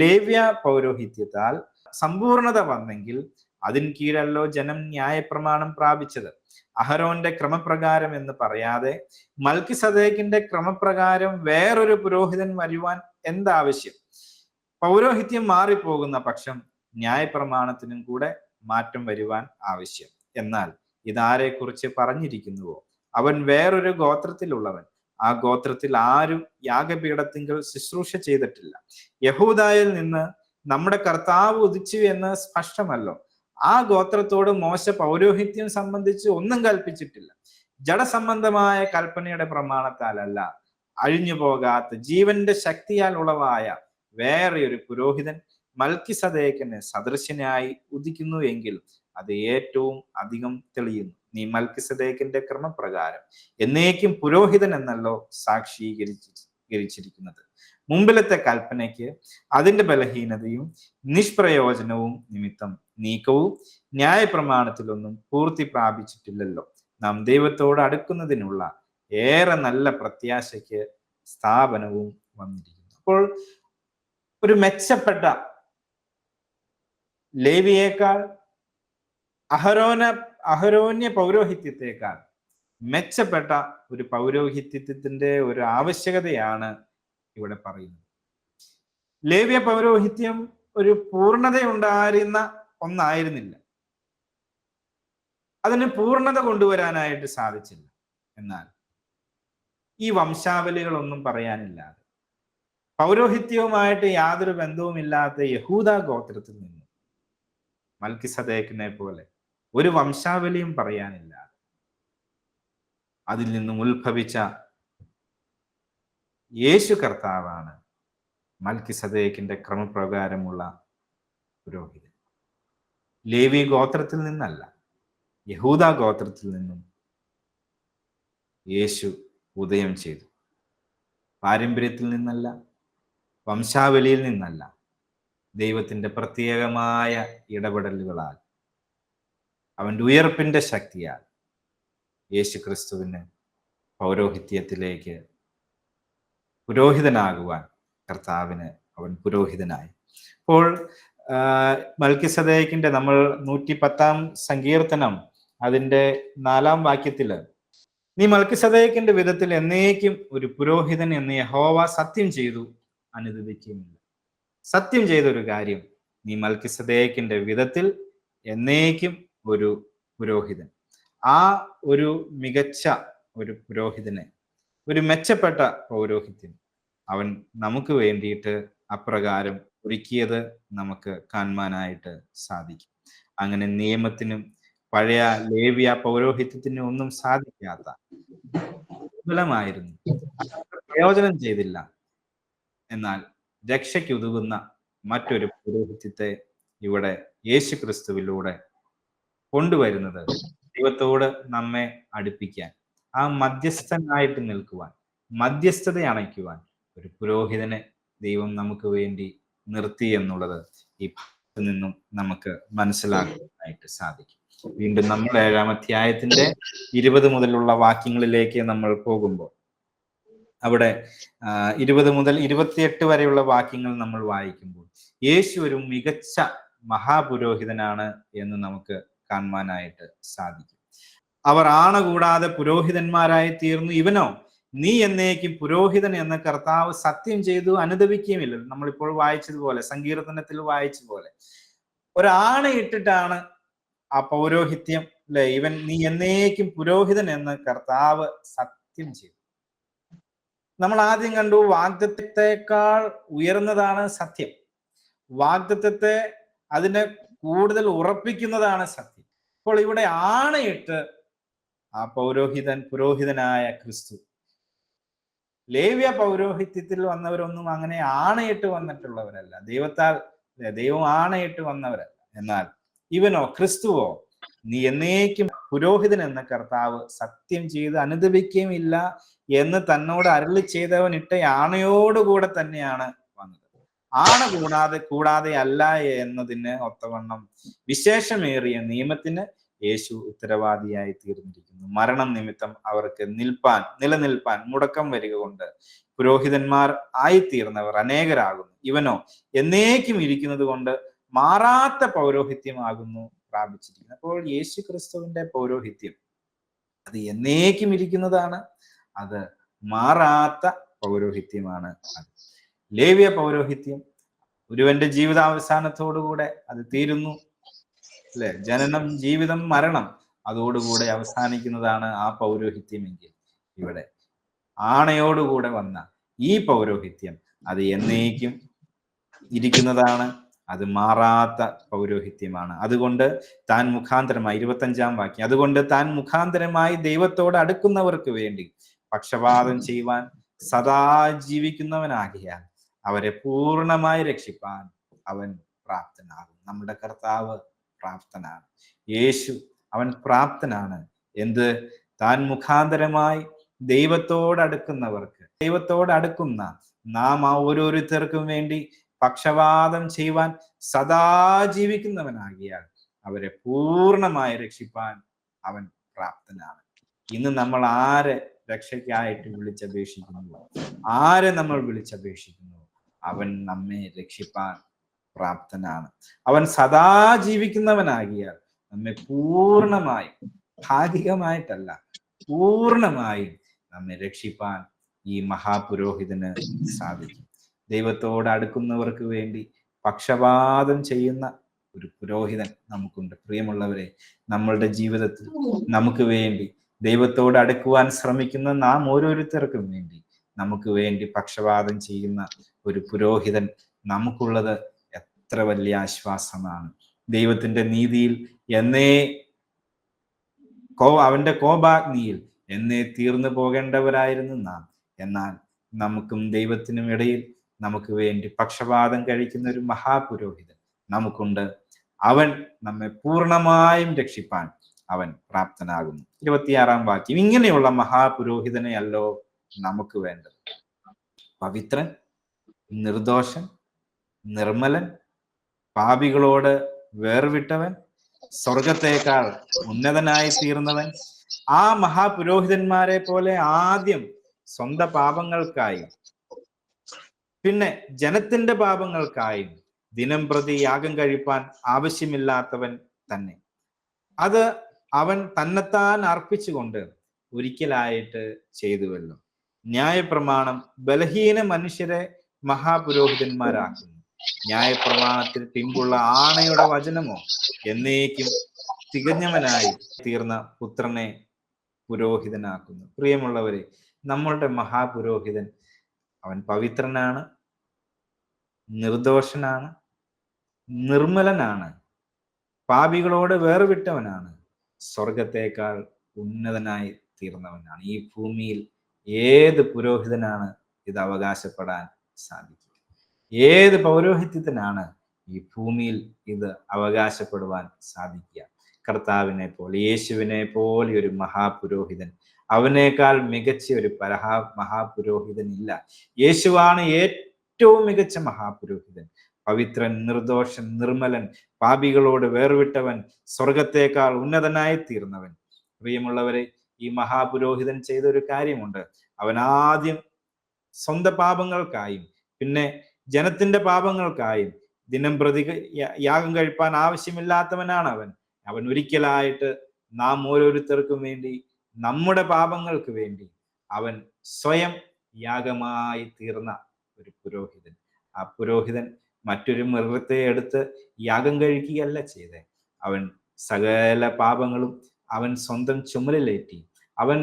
ലേവ്യ പൗരോഹിത്യത്താൽ സമ്പൂർണത വന്നെങ്കിൽ അതിൻ കീഴല്ലോ ജനം ന്യായപ്രമാണം പ്രാപിച്ചത്. അഹരോന്റെ ക്രമപ്രകാരം എന്ന് പറയാതെ മൽക്കിസദേക്കിന്റെ ക്രമപ്രകാരം വേറൊരു പുരോഹിതൻ വരുവാൻ എന്താവശ്യം? പൗരോഹിത്യം മാറിപ്പോകുന്ന പക്ഷം ന്യായപ്രമാണത്തിനും കൂടെ മാറ്റം വരുവാൻ ആവശ്യം. എന്നാൽ ഇതാരെ കുറിച്ച് പറഞ്ഞിരിക്കുന്നുവോ അവൻ വേറൊരു ഗോത്രത്തിലുള്ളവൻ. ആ ഗോത്രത്തിൽ ആരും യാഗപീഠത്തിങ്കൽ ശുശ്രൂഷ ചെയ്തിട്ടില്ല. യഹൂദായിൽ നിന്ന് നമ്മുടെ കർത്താവ് ഉദിച്ചു എന്ന് സ്പഷ്ടമല്ലോ. ആ ഗോത്രത്തോട് മോശ പൗരോഹിത്യം സംബന്ധിച്ച് ഒന്നും കൽപ്പിച്ചിട്ടില്ല. ജഡസംബന്ധമായ കൽപ്പനയുടെ പ്രമാണത്താലല്ല, അഴിഞ്ഞു പോകാത്ത ജീവന്റെ ശക്തിയാൽ ഉളവായ വേറെ ഒരു പുരോഹിതൻ മൽക്കിസദേക്കിന് സദൃശനായി ഉദിക്കുന്നു എങ്കിൽ അത് ഏറ്റവും അധികം തെളിയുന്നു. നീ മൽക്കിസദേക്കിന്റെ ക്രമപ്രകാരം എന്നേക്കും പുരോഹിതൻ എന്നല്ലോ സാക്ഷീകരിച്ചിരിക്കുന്നത്. മുമ്പിലത്തെ കൽപ്പനയ്ക്ക് അതിന്റെ ബലഹീനതയും നിഷ്പ്രയോജനവും നിമിത്തം നീക്കവും ന്യായപ്രമാണത്തിലൊന്നും പൂർത്തി പ്രാപിച്ചിട്ടില്ലല്ലോ. നാം ദൈവത്തോട് അടുക്കുന്നതിനുള്ള ഏറെ നല്ല പ്രത്യാശയ്ക്ക് സ്ഥാപനവും വന്നിരിക്കുന്നു. അപ്പോൾ ഒരു മെച്ചപ്പെട്ട ലേവിയേക്കാൾ, അഹരോന്യ പൗരോഹിത്യത്തെക്കാൾ മെച്ചപ്പെട്ട ഒരു പൗരോഹിത്യത്തിന്റെ ഒരു ആവശ്യകതയാണ് ഇവിടെ പറയുന്നത്. ലേവ്യ പൗരോഹിത്യം ഒരു പൂർണ്ണതയുണ്ടായിരുന്ന ഒന്നായിരുന്നില്ല. അതിന് പൂർണ്ണത കൊണ്ടുവരാനായിട്ട് സാധിച്ചില്ല. എന്നാൽ ഈ വംശാവലികളൊന്നും പറയാനില്ലാതെ, പൗരോഹിത്യവുമായിട്ട് യാതൊരു ബന്ധവുമില്ലാത്ത യഹൂദ ഗോത്രത്തിൽ നിന്നും മൽക്കിസദേക്കിനെ പോലെ ഒരു വംശാവലിയും പറയാനില്ല, അതിൽ നിന്നും ഉത്ഭവിച്ച യേശു കർത്താവാണ് മൽക്കിസദേക്കിന്റെ ക്രമപ്രകാരമുള്ള പുരോഹിതൻ. ലേവി ഗോത്രത്തിൽ നിന്നല്ല, യഹൂദ ഗോത്രത്തിൽ നിന്നും യേശു ഉദയം ചെയ്തു. പാരമ്പര്യത്തിൽ നിന്നല്ല, വംശാവലിയിൽ നിന്നല്ല, ദൈവത്തിന്റെ പ്രത്യേകമായ ഇടപെടലുകളാൽ, അവന്റെ ഉയർപ്പിന്റെ ശക്തിയാൽ യേശു ക്രിസ്തുവിന് പൗരോഹിത്യത്തിലേക്ക് പുരോഹിതനാകുവാൻ കർത്താവിന് അവൻ പുരോഹിതനായി. അപ്പോൾ മൽക്കിസദേക്കിന്റെ നമ്മൾ 110 സങ്കീർത്തനം അതിന്റെ 4 വാക്യത്തില്, നീ മൽക്കിസദേക്കിന്റെ വിധത്തിൽ എന്നേക്കും ഒരു പുരോഹിതൻ എന്ന് യഹോവ സത്യം ചെയ്തു അനുദപിക്കുന്നില്ല. സത്യം ചെയ്തൊരു കാര്യം, നീ മൽക്കിസദേക്കിന്റെ വിധത്തിൽ എന്നേക്കും ഒരു പുരോഹിതൻ. ആ ഒരു മികച്ച ഒരു പുരോഹിതനെ, ഒരു മെച്ചപ്പെട്ട പൗരോഹിത്യൻ അവൻ നമുക്ക് വേണ്ടിയിട്ട് അപ്രകാരം ഒരുക്കിയത് നമുക്ക് കാണുവാനായിട്ട് സാധിക്കും. അങ്ങനെ നിയമത്തിനും പഴയ ലേവ്യ പൗരോഹിത്യത്തിനും ഒന്നും സാധിക്കാത്ത, ദുർബലമായിരുന്നു, പ്രയോജനം ചെയ്തില്ല, എന്നാൽ രക്ഷയ്ക്ക് ഉതകുന്ന മറ്റൊരു പൗരോഹിത്യത്തെ ഇവിടെ യേശു ക്രിസ്തുവിലൂടെ കൊണ്ടുവരുന്നത് ദൈവത്തോട് നമ്മെ അടുപ്പിക്കാൻ, ആ മധ്യസ്ഥനായിട്ട് നിൽക്കുവാൻ, മധ്യസ്ഥത അണയ്ക്കുവാൻ ഒരു പുരോഹിതനെ ദൈവം നമുക്ക് വേണ്ടി നിർത്തി എന്നുള്ളത് ഈ ഭാഗത്ത് നിന്നും നമുക്ക് മനസ്സിലാക്കാനായിട്ട് സാധിക്കും. വീണ്ടും നമ്മൾ 7-ാം അധ്യായത്തിന്റെ 20 മുതലുള്ള വാക്യങ്ങളിലേക്ക് നമ്മൾ പോകുമ്പോൾ, അവിടെ 20 മുതൽ 28 വരെയുള്ള വാക്യങ്ങൾ നമ്മൾ വായിക്കുമ്പോൾ യേശു ഒരു മികച്ച മഹാപുരോഹിതനാണ് എന്ന് നമുക്ക് കാണുവാനായിട്ട് സാധിക്കും. അവർ ആണ കൂടാതെ പുരോഹിതന്മാരായി തീർന്നു, ഇവനോ നീ എന്നേക്കും പുരോഹിതൻ എന്ന് കർത്താവ് സത്യം ചെയ്തു അനുദപിക്കുകയുമില്ല. നമ്മളിപ്പോൾ വായിച്ചതുപോലെ, സങ്കീർത്തനത്തിൽ വായിച്ച പോലെ ഒരാണ ഇട്ടിട്ടാണ് ആ പൗരോഹിത്യം, അല്ലെ, ഇവൻ നീ എന്നേക്കും പുരോഹിതൻ എന്ന് കർത്താവ് സത്യം ചെയ്തു. നമ്മൾ ആദ്യം കണ്ടു, വാഗ്ദത്തത്തെക്കാൾ ഉയർന്നതാണ് സത്യം. വാഗ്ദത്തത്തെ അതിനെ കൂടുതൽ ഉറപ്പിക്കുന്നതാണ് സത്യം. അപ്പോൾ ഇവിടെ ആണയിട്ട് ആ പുരോഹിതനായ ക്രിസ്തു, ലേവ്യ പൗരോഹിത്യത്തിൽ വന്നവരൊന്നും അങ്ങനെ ആണയിട്ട് വന്നിട്ടുള്ളവരല്ല, ദൈവം ആണയിട്ട് വന്നവരല്ല. എന്നാൽ ഇവനോ, ക്രിസ്തുവോ, നീ എന്നേക്കും പുരോഹിതൻ എന്ന കർത്താവ് സത്യം ചെയ്ത് അനുദപിക്കുകയും ഇല്ല എന്ന് തന്നോട് അരുളി ചെയ്തവൻ ഇട്ട ആണയോടുകൂടെ തന്നെയാണ് വന്നത്. ആണ കൂടാതെ അല്ല എന്നതിന് ഒത്തവണ്ണം വിശേഷമേറിയ നിയമത്തിന് യേശു ഉത്തരവാദിയായി തീർന്നിരിക്കുന്നു. മരണം നിമിത്തം അവർക്ക് നിലനിൽപ്പാൻ മുടക്കം വരിക കൊണ്ട് പുരോഹിതന്മാർ ആയിത്തീർന്നവർ അനേകരാകുന്നു. ഇവനോ എന്നേക്കും ഇരിക്കുന്നത് കൊണ്ട് മാറാത്ത പൗരോഹിത്യമാകുന്നു പ്രാപിച്ചിരിക്കുന്നത്. അപ്പോൾ യേശു ക്രിസ്തുവിന്റെ പൗരോഹിത്യം അത് എന്നേക്കും ഇരിക്കുന്നതാണ്, അത് മാറാത്ത പൗരോഹിത്യമാണ്. ലേവ്യ പൗരോഹിത്യം ഒരുവന്റെ ജീവിതാവസാനത്തോടുകൂടെ അത് തീരുന്നു, അല്ലെ, ജനനം, ജീവിതം, മരണം അതോടുകൂടെ അവസാനിക്കുന്നതാണ് ആ പൗരോഹിത്യമെങ്കിൽ ഇവിടെ ആണയോടുകൂടെ വന്ന ഈ പൗരോഹിത്യം അത് എന്നേക്കും ഇരിക്കുന്നതാണ്, അത് മാറാത്ത പൗരോഹിത്യമാണ്. അതുകൊണ്ട് താൻ മുഖാന്തരമായി, 25-ാം വാക്യം, അതുകൊണ്ട് താൻ മുഖാന്തരമായി ദൈവത്തോട് അടുക്കുന്നവർക്ക് വേണ്ടി പക്ഷപാതം ചെയ്യുവാൻ സദാ ജീവിക്കുന്നവനാകിയാൽ അവരെ പൂർണ്ണമായി രക്ഷിപ്പാൻ അവൻ പ്രാപ്തനാകും. നമ്മുടെ കർത്താവ് പ്രാപ്തനാണ്, യേശു അവൻ പ്രാപ്തനാണ്. എന്ത്? താൻ മുഖാന്തരമായി ദൈവത്തോടടുക്കുന്ന നാം ആ ഓരോരുത്തർക്കും വേണ്ടി പക്ഷപാതം ചെയ്യുവാൻ സദാ ജീവിക്കുന്നവനാകിയാൽ അവരെ പൂർണ്ണമായി രക്ഷിപ്പാൻ അവൻ പ്രാപ്തനാണ്. ഇന്ന് നമ്മൾ ആരെ രക്ഷയ്ക്കായിട്ട് വിളിച്ചപേക്ഷിക്കുന്നു, ആരെ നമ്മൾ വിളിച്ചപേക്ഷിക്കുന്നു, അവൻ നമ്മെ രക്ഷിപ്പാൻ പ്രാപ്തനാണ്. അവൻ സദാ ജീവിക്കുന്നവനാകിയാൽ നമ്മെ പൂർണ്ണമായും, ഭാഗികമായിട്ടല്ല, പൂർണ്ണമായും നമ്മെ രക്ഷിപ്പാൻ ഈ മഹാപുരോഹിതന് സാധിക്കും. ദൈവത്തോട് അടുക്കുന്നവർക്ക് വേണ്ടി പക്ഷപാതം ചെയ്യുന്ന ഒരു പുരോഹിതൻ നമുക്കുണ്ട്. പ്രിയമുള്ളവരെ, നമ്മളുടെ ജീവിതത്തിൽ നമുക്ക് വേണ്ടി ദൈവത്തോട് അടുക്കുവാൻ ശ്രമിക്കുന്ന നാം ഓരോരുത്തർക്കും വേണ്ടി നമുക്ക് വേണ്ടി പക്ഷപാതം ചെയ്യുന്ന ഒരു പുരോഹിതൻ നമുക്കുള്ളത് എത്ര വലിയ ആശ്വാസമാണ്. ദൈവത്തിന്റെ നീതിയിൽ എന്നേ അവന്റെ കോപാഗ്നിയിൽ എന്നേ തീർന്നു പോകേണ്ടവരായിരുന്നു നാം. എന്നാൽ നമുക്കും ദൈവത്തിനും ഇടയിൽ നമുക്ക് വേണ്ടി പക്ഷപാതം കഴിക്കുന്ന ഒരു മഹാപുരോഹിതൻ നമുക്കുണ്ട്. അവൻ നമ്മെ പൂർണ്ണമായും രക്ഷിപ്പാൻ അവൻ പ്രാപ്തനാകുന്നു. 26-ാം വാക്യം, ഇങ്ങനെയുള്ള മഹാപുരോഹിതനെയല്ലോ നമുക്ക് വേണ്ടത്. പവിത്രൻ, നിർദോഷൻ, നിർമ്മലൻ, പാപികളോട് വേർവിട്ടവൻ, സ്വർഗത്തേക്കാൾ ഉന്നതനായി തീർന്നവൻ. ആ മഹാപുരോഹിതന്മാരെ പോലെ ആദ്യം സ്വന്തം പാപങ്ങൾക്കായി പിന്നെ ജനത്തിന്റെ പാപങ്ങൾക്കായും ദിനം പ്രതി യാഗം കഴിപ്പാൻ ആവശ്യമില്ലാത്തവൻ തന്നെ. അത് അവൻ തന്നെത്താൻ അർപ്പിച്ചുകൊണ്ട് ഒരിക്കലായിട്ട് ചെയ്തുവല്ലോ. ന്യായപ്രമാണം ബലഹീന മനുഷ്യരെ മഹാപുരോഹിതന്മാരാക്കുന്നു. ന്യായപ്രമാണത്തിൽ പിമ്പുള്ള ആണയുടെ വചനമോ എന്നേക്കും തികഞ്ഞവനായി തീർന്ന പുത്രനെ പുരോഹിതനാക്കുന്നു. പ്രിയമുള്ളവരെ, നമ്മളുടെ മഹാപുരോഹിതൻ അവൻ പവിത്രനാണ്, നിർദോഷനാണ്, നിർമ്മലനാണ്, പാപികളോട് വേർവിട്ടവനാണ്, സ്വർഗത്തേക്കാൾ ഉന്നതനായി തീർന്നവനാണ്. ഈ ഭൂമിയിൽ ഏത് പുരോഹിതനാണ് ഇത് അവകാശപ്പെടാൻ സാധിക്കുക? ഏത് പൗരോഹിത്യത്തിനാണ് ഈ ഭൂമിയിൽ ഇത് അവകാശപ്പെടുവാൻ സാധിക്കുക? കർത്താവിനെ പോലെ, യേശുവിനെ പോലെ ഒരു മഹാപുരോഹിതൻ, അവനേക്കാൾ മികച്ച ഒരു മഹാപുരോഹിതൻ ഇല്ല. യേശുവാണ് ഏറ്റവും മികച്ച മഹാപുരോഹിതൻ. പവിത്രൻ, നിർദോഷൻ, നിർമ്മലൻ, പാപികളോട് വേർവിട്ടവൻ, സ്വർഗത്തേക്കാൾ ഉന്നതനായി തീർന്നവൻ. പ്രിയമുള്ളവരെ, ഈ മഹാപുരോഹിതൻ ചെയ്ത ഒരു കാര്യമുണ്ട്. അവൻ ആദ്യം സ്വന്തം പാപങ്ങൾക്കായും പിന്നെ ജനത്തിന്റെ പാപങ്ങൾക്കായും ദിനം പ്രതി യാഗം കഴിപ്പാൻ ആവശ്യമില്ലാത്തവനാണ് അവൻ. അവൻ ഒരിക്കലായിട്ട് നാം ഓരോരുത്തർക്കും വേണ്ടി, നമ്മുടെ പാപങ്ങൾക്ക് വേണ്ടി അവൻ സ്വയം യാഗമായി തീർന്ന ഒരു പുരോഹിതൻ. ആ പുരോഹിതൻ മറ്റൊരു മൃഗത്തെ എടുത്ത് യാഗം കഴിക്കുകയല്ല ചെയ്തേ. അവൻ സകല പാപങ്ങളും അവൻ സ്വന്തം ചുമലിലേറ്റി അവൻ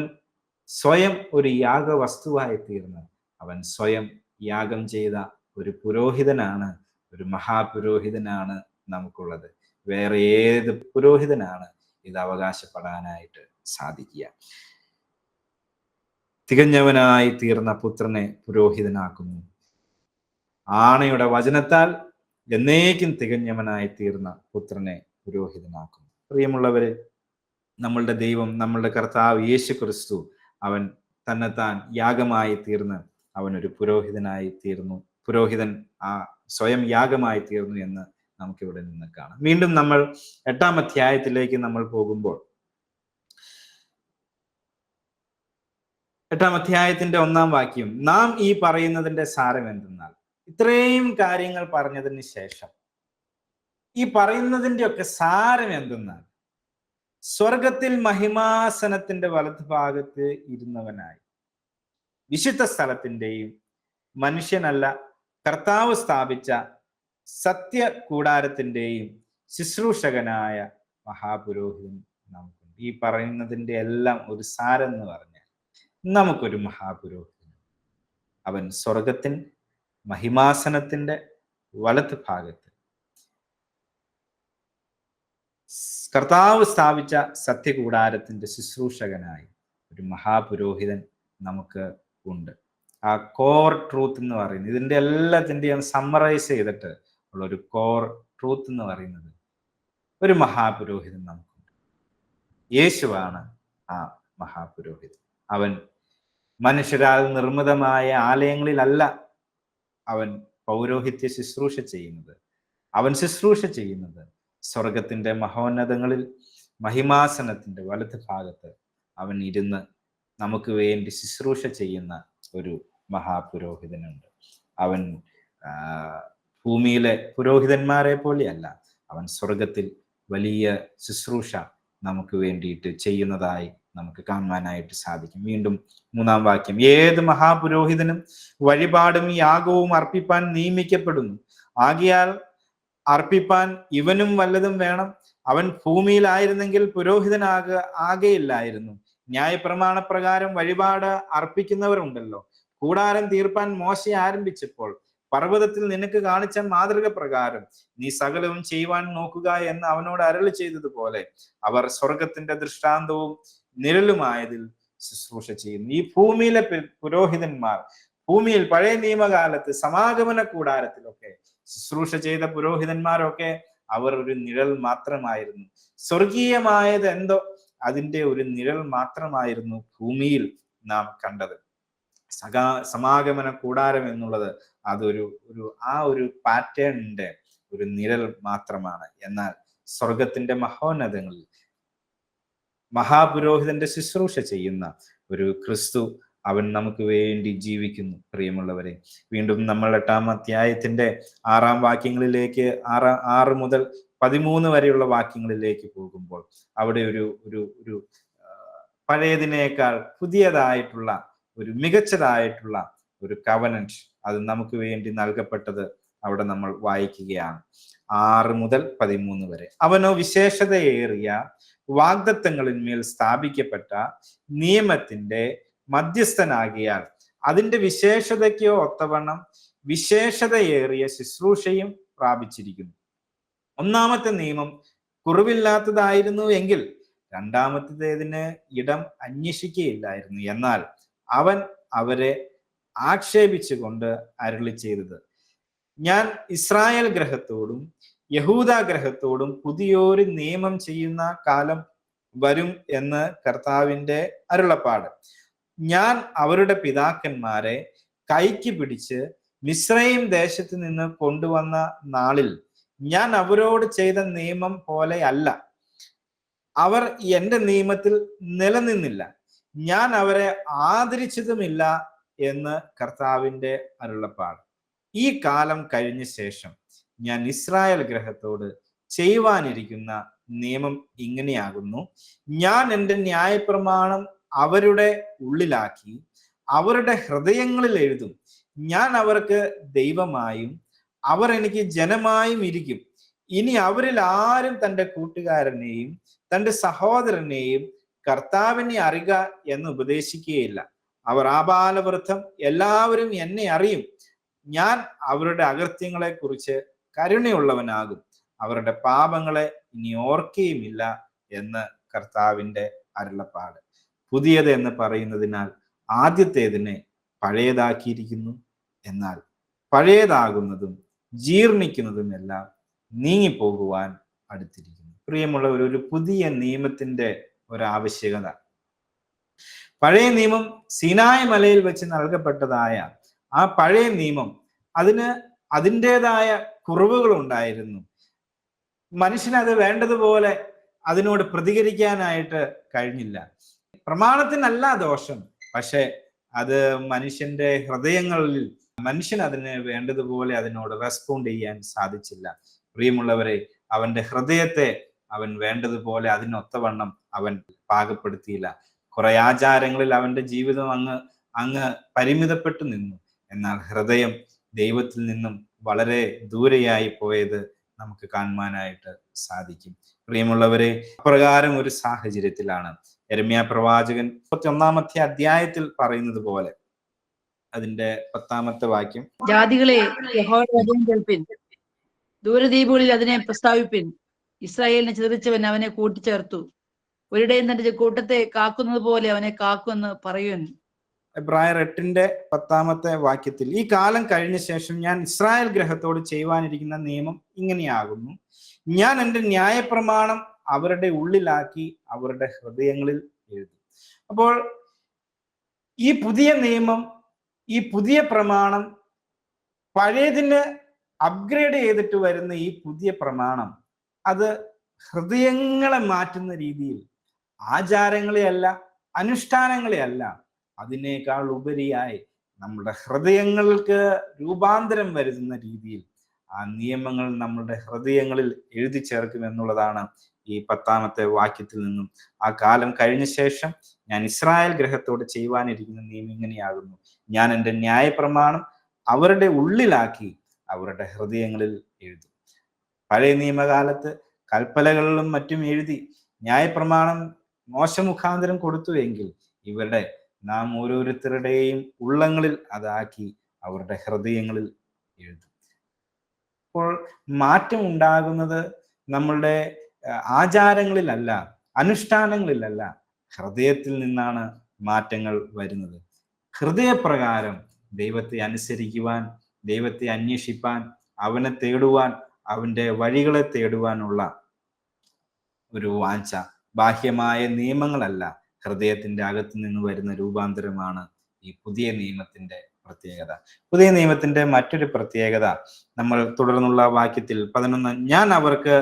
സ്വയം ഒരു യാഗവസ്തുവായി തീർന്ന് അവൻ സ്വയം യാഗം ചെയ്ത ഒരു പുരോഹിതനാണ്, ഒരു മഹാപുരോഹിതനാണ് നമുക്കുള്ളത്. വേറെ ഏത് പുരോഹിതനാണ് ഇത് അവകാശപ്പെടാനായിട്ട് സാധിക്കുക? തികഞ്ഞവനായി തീർന്ന പുത്രനെ പുരോഹിതനാക്കുന്നു. ആണയുടെ വചനത്താൽ എന്നേക്കും തികഞ്ഞവനായി തീർന്ന പുത്രനെ പുരോഹിതനാക്കുന്നു. പ്രിയമുള്ളവരെ, നമ്മളുടെ ദൈവം, നമ്മളുടെ കർത്താവ് യേശു ക്രിസ്തു, അവൻ തന്നെത്താൻ യാഗമായി തീർന്ന് അവൻ ഒരു പുരോഹിതനായി തീർന്നു. പുരോഹിതൻ ആ സ്വയം യാഗമായി തീർന്നു എന്ന് നമുക്കിവിടെ നിന്ന് കാണാം. വീണ്ടും നമ്മൾ 8-ാം അധ്യായത്തിലേക്ക് നമ്മൾ പോകുമ്പോൾ 8-ാം അധ്യായത്തിന്റെ 1-ാം വാക്യം, നാം ഈ പറയുന്നതിന്റെ സാരം എന്തെന്നാൽ, ഇത്രയും കാര്യങ്ങൾ പറഞ്ഞതിന് ശേഷം ഈ പറയുന്നതിന്റെ ഒക്കെ സാരം എന്തെന്നാൽ, സ്വർഗത്തിൽ മഹിമാസനത്തിന്റെ വലതുഭാഗത്ത് ഇരുന്നവനായി വിശുദ്ധ സ്ഥലത്തിന്റെയും മനുഷ്യനല്ല കർത്താവ് സ്ഥാപിച്ച സത്യ കൂടാരത്തിന്റെയും ശുശ്രൂഷകനായ മഹാപുരോഹിതൻ നമുക്കുണ്ട്. ഈ പറയുന്നതിന്റെ എല്ലാം ഒരു സാരം എന്ന് പറഞ്ഞാൽ, നമുക്കൊരു മഹാപുരോഹിതൻ, അവൻ സ്വർഗത്തിൻ മഹിമാസനത്തിന്റെ വലത്ത് ഭാഗത്ത് കർത്താവ് സ്ഥാപിച്ച സത്യകൂടാരത്തിന്റെ ശുശ്രൂഷകനായി ഒരു മഹാപുരോഹിതൻ നമുക്ക് ഉണ്ട്. ആ കോർ ട്രൂത്ത് എന്ന് പറയുന്നത്, ഇതിന്റെ എല്ലാത്തിൻ്റെയും സമ്മറൈസ് ചെയ്തിട്ട് ഉള്ള ഒരു കോർ ട്രൂത്ത് എന്ന് പറയുന്നത്, ഒരു മഹാപുരോഹിതൻ നമുക്കുണ്ട്. യേശുവാണ് ആ മഹാപുരോഹിതൻ. അവൻ മനുഷ്യരാൽ നിർമ്മിതമായ ആലയങ്ങളിലല്ല അവൻ പൗരോഹിത്യ ശുശ്രൂഷ ചെയ്യുന്നത്. അവൻ ശുശ്രൂഷ ചെയ്യുന്നത് സ്വർഗത്തിന്റെ മഹോന്നതങ്ങളിൽ മഹിമാസനത്തിന്റെ വലത് ഭാഗത്ത് അവൻ ഇരുന്ന് നമുക്ക് വേണ്ടി ശുശ്രൂഷ ചെയ്യുന്ന ഒരു മഹാപുരോഹിതനുണ്ട്. അവൻ ഭൂമിയിലെ പുരോഹിതന്മാരെ പോലെയല്ല, അവൻ സ്വർഗത്തിൽ വലിയ ശുശ്രൂഷ നമുക്ക് വേണ്ടിയിട്ട് ചെയ്യുന്നതായി നമുക്ക് കാണുവാനായിട്ട് സാധിക്കും. വീണ്ടും 3-ാം വാക്യം, ഏത് മഹാപുരോഹിതനും വഴിപാടും യാഗവും അർപ്പിപ്പാൻ നിയമിക്കപ്പെടുന്നു. ആകയാൽ അർപ്പിപ്പാൻ ഇവനും വല്ലതും വേണം. അവൻ ഭൂമിയിലായിരുന്നെങ്കിൽ ആകെയില്ലായിരുന്നു. ന്യായപ്രമാണ പ്രകാരം വഴിപാട് അർപ്പിക്കുന്നവരുണ്ടല്ലോ. കൂടാരം തീർപ്പാൻ മോശെ ആരംഭിച്ചപ്പോൾ പർവ്വതത്തിൽ നിനക്ക് കാണിച്ച മാതൃക പ്രകാരം നീ സകലവും ചെയ്യുവാൻ നോക്കുക എന്ന് അവനോട് അരുളി ചെയ്തതുപോലെ അവർ സ്വർഗത്തിന്റെ ദൃഷ്ടാന്തവും നിഴലുമായതിൽ ശുശ്രൂഷ ചെയ്യുന്നു. ഈ ഭൂമിയിലെ പുരോഹിതന്മാർ, ഭൂമിയിൽ പഴയ നിയമകാലത്ത് സമാഗമന കൂടാരത്തിലൊക്കെ ശുശ്രൂഷ ചെയ്ത പുരോഹിതന്മാരൊക്കെ അവർ ഒരു നിഴൽ മാത്രമായിരുന്നു. സ്വർഗീയമായത് എന്തോ അതിന്റെ ഒരു നിഴൽ മാത്രമായിരുന്നു ഭൂമിയിൽ നാം കണ്ടത്. സമാഗമന കൂടാരം എന്നുള്ളത് അതൊരു ഒരു പാറ്റേണിന്റെ ഒരു നിഴൽ മാത്രമാണ്. എന്നാൽ സ്വർഗത്തിന്റെ മഹോന്നതങ്ങളിൽ മഹാപുരോഹിതന്റെ ശുശ്രൂഷ ചെയ്യുന്ന ഒരു ക്രിസ്തു, അവൻ നമുക്ക് വേണ്ടി ജീവിക്കുന്നു. പ്രിയമുള്ളവരെ, വീണ്ടും നമ്മൾ 8-ാം അധ്യായത്തിന്റെ 6 വാക്യങ്ങളിലേക്ക് 6 മുതൽ 13 വരെയുള്ള വാക്യങ്ങളിലേക്ക് പോകുമ്പോൾ അവിടെ ഒരു പഴയതിനേക്കാൾ പുതിയതായിട്ടുള്ള ഒരു മികച്ചതായിട്ടുള്ള ഒരു കവനന്റ് അത് നമുക്ക് വേണ്ടി നൽകപ്പെട്ടത് അവിടെ നമ്മൾ വായിക്കുകയാണ്. 6 മുതൽ 13 വരെ. അവനോ വിശേഷതയേറിയ വാഗ്ദത്തങ്ങളിന്മേൽ സ്ഥാപിക്കപ്പെട്ട നിയമത്തിന്റെ മധ്യസ്ഥനാകിയാൽ അതിന്റെ വിശേഷതയ്ക്കോ ഒത്തവണ്ണം വിശേഷതയേറിയ ശുശ്രൂഷയും പ്രാപിച്ചിരിക്കുന്നു. 1-ാമത്തെ നിയമം കുറവില്ലാത്തതായിരുന്നു എങ്കിൽ 2-ാമത്തേതിന് ഇടം അന്വേഷിക്കുകയില്ലായിരുന്നു. എന്നാൽ അവൻ അവരെ ആക്ഷേപിച്ചുകൊണ്ട് അരുളി ചെയ്തത്, ഞാൻ ഇസ്രായേൽ ഗ്രഹത്തോടും യഹൂദ ഗ്രഹത്തോടും പുതിയൊരു നിയമം ചെയ്യുന്ന കാലം വരും എന്ന് കർത്താവിന്റെ അരുളപ്പാട്. ഞാൻ അവരുടെ പിതാക്കന്മാരെ കൈക്ക് പിടിച്ച് മിസ്രയീം ദേശത്ത് നിന്ന് കൊണ്ടുവന്ന നാളിൽ ഞാൻ അവരോട് ചെയ്ത നിയമം പോലെ അല്ല. അവർ എന്റെ നിയമത്തിൽ നിലനിന്നില്ല, ഞാൻ അവരെ ആദരിച്ചതുമില്ല എന്ന് കർത്താവിന്റെ അരുളപ്പാട്. ഈ കാലം കഴിഞ്ഞ ശേഷം ഞാൻ ഇസ്രായേൽ ഗ്രഹത്തോട് ചെയ്യുവാനിരിക്കുന്ന നിയമം ഇങ്ങനെയാകുന്നു. ഞാൻ എൻ്റെ ന്യായപ്രമാണം അവരുടെ ഉള്ളിലാക്കി അവരുടെ ഹൃദയങ്ങളിൽ എഴുതും. ഞാൻ അവർക്ക് ദൈവമായും അവർ എനിക്ക് ജനമായും ഇരിക്കും. ഇനി അവരിൽ ആരും തൻ്റെ കൂട്ടുകാരനെയും തൻ്റെ സഹോദരനെയും കർത്താവിനെ അറിയുക എന്ന് ഉപദേശിക്കുകയില്ല. അവർ ആബാലവൃദ്ധം എല്ലാവരും എന്നെ അറിയും. ഞാൻ അവരുടെ അകൃത്യങ്ങളെ കുറിച്ച് കരുണയുള്ളവനാകും, അവരുടെ പാപങ്ങളെ ഇനി ഓർക്കുകയുമില്ല എന്ന് കർത്താവിന്റെ അരുളപ്പാട്. പുതിയത് എന്ന് പറയുന്നതിനാൽ ആദ്യത്തേതിനെ പഴയതാക്കിയിരിക്കുന്നു. എന്നാൽ പഴയതാകുന്നതും ജീർണിക്കുന്നതുമെല്ലാം നീങ്ങിപ്പോകുവാൻ അടുത്തിരിക്കുന്നു. പ്രിയമുള്ളവർ, ഒരു പുതിയ നിയമത്തിന്റെ ഒരാവശ്യകത. പഴയ നിയമം സീനായ് മലയിൽ വെച്ച് നൽകപ്പെട്ടതായ ആ പഴയ നിയമം അതിന് അതിൻ്റെതായ കുറവുകൾ ഉണ്ടായിരുന്നു. മനുഷ്യനത് വേണ്ടതുപോലെ അതിനോട് പ്രതികരിക്കാനായിട്ട് കഴിഞ്ഞില്ല. പ്രമാണത്തിനല്ല ദോഷം, പക്ഷെ അത് മനുഷ്യന്റെ ഹൃദയങ്ങളിൽ മനുഷ്യൻ അതിന് വേണ്ടതുപോലെ അതിനോട് റെസ്പോണ്ട് ചെയ്യാൻ സാധിച്ചില്ല. പ്രിയമുള്ളവരെ, അവന്റെ ഹൃദയത്തെ അവൻ വേണ്ടതുപോലെ അതിനൊത്തവണ്ണം അവൻ പാകപ്പെടുത്തിയില്ല. കുറെ ആചാരങ്ങളിൽ അവന്റെ ജീവിതം അങ്ങ് പരിമിതപ്പെട്ടു നിന്നു. എന്നാൽ ഹൃദയം ദൈവത്തിൽ നിന്നും വളരെ ദൂരെയായി പോയത് നമുക്ക് കാണുവാനായിട്ട് സാധിക്കും. പ്രിയമുള്ളവരെ, അപ്രകാരം ഒരു സാഹചര്യത്തിലാണ് യെരമ്യാ പ്രവാചകൻ 31-ാമത്തെ അധ്യായത്തിൽ പറയുന്നത് പോലെ അതിന്റെ 10-ാമത്തെ വാക്യം, ജാതികളെ യഹോവയുടെ വചനം കേൾപ്പിൻ, ദൂരദ്വീപുകളിൽ അതിനെ പ്രസ്താവിപ്പിൻ. ഇസ്രായേലിനെ ചിതറിച്ചവൻ അവനെ കൂട്ടിച്ചേർത്തു, ഒരിടയും തന്റെ കൂട്ടത്തെ കാക്കുന്നത് പോലെ അവനെ കാക്കുമെന്ന് പറയുവൻ. എബ്രായർ 8-ന്റെ 10-ാമത്തെ വാക്യത്തിൽ, ഈ കാലം കഴിഞ്ഞ ശേഷം ഞാൻ ഇസ്രായേൽ ഗ്രഹത്തോട് ചെയ്യുവാനിരിക്കുന്ന നിയമം ഇങ്ങനെയാകുന്നു. ഞാൻ എൻ്റെ ന്യായപ്രമാണം അവരുടെ ഉള്ളിലാക്കി അവരുടെ ഹൃദയങ്ങളിൽ എഴുതും. അപ്പോൾ ഈ പുതിയ നിയമം, ഈ പുതിയ പ്രമാണം, പഴയതിന് അപ്ഗ്രേഡ് ചെയ്തിട്ട് വരുന്ന ഈ പുതിയ പ്രമാണം അത് ഹൃദയങ്ങളെ മാറ്റുന്ന രീതിയിൽ, ആചാരങ്ങളെ അല്ല, അനുഷ്ഠാനങ്ങളെ അല്ല, അതിനേക്കാൾ ഉപരിയായി നമ്മുടെ ഹൃദയങ്ങൾക്ക് രൂപാന്തരം വരുന്ന രീതിയിൽ ആ നിയമങ്ങൾ നമ്മുടെ ഹൃദയങ്ങളിൽ എഴുതി ചേർക്കും എന്നുള്ളതാണ് ഈ 10-ാമത്തെ വാക്യത്തിൽ നിന്നും. ആ കാലം കഴിഞ്ഞ ശേഷം ഞാൻ ഇസ്രായേൽ ഗ്രഹത്തോട് ചെയ്യുവാനിരിക്കുന്ന നിയമം ഇങ്ങനെയാകുന്നു. ഞാൻ എൻ്റെ ന്യായപ്രമാണം അവരുടെ ഉള്ളിലാക്കി അവരുടെ ഹൃദയങ്ങളിൽ എഴുതും. പഴയ നിയമകാലത്ത് കൽപ്പലകളിലും മറ്റും എഴുതി ന്യായപ്രമാണം മോശമുഖാന്തരം കൊടുത്തു എങ്കിൽ ഇവിടെ നാം ഓരോരുത്തരുടെയും ഉള്ളങ്ങളിൽ അതാക്കി അവരുടെ ഹൃദയങ്ങളിൽ എഴുതും. അപ്പോൾ മാറ്റം ഉണ്ടാകുന്നത് നമ്മളുടെ ആചാരങ്ങളിലല്ല, അനുഷ്ഠാനങ്ങളിലല്ല, ഹൃദയത്തിൽ നിന്നാണ് മാറ്റങ്ങൾ വരുന്നത്. ഹൃദയപ്രകാരം ദൈവത്തെ അനുസരിക്കുവാൻ, ദൈവത്തെ അന്വേഷിപ്പാൻ, അവനെ തേടുവാൻ, അവന്റെ വഴികളെ തേടുവാനുള്ള ഒരു വാഞ്ച, ബാഹ്യമായ നിയമങ്ങളല്ല, ഹൃദയത്തിന്റെ അകത്തു നിന്ന് വരുന്ന രൂപാന്തരമാണ് ഈ പുതിയ നിയമത്തിന്റെ പ്രത്യേകത. പുതിയ നിയമത്തിന്റെ മറ്റൊരു പ്രത്യേകത നമ്മൾ തുടർന്നുള്ള വാക്യത്തിൽ 11, ഞാൻ അവർക്ക്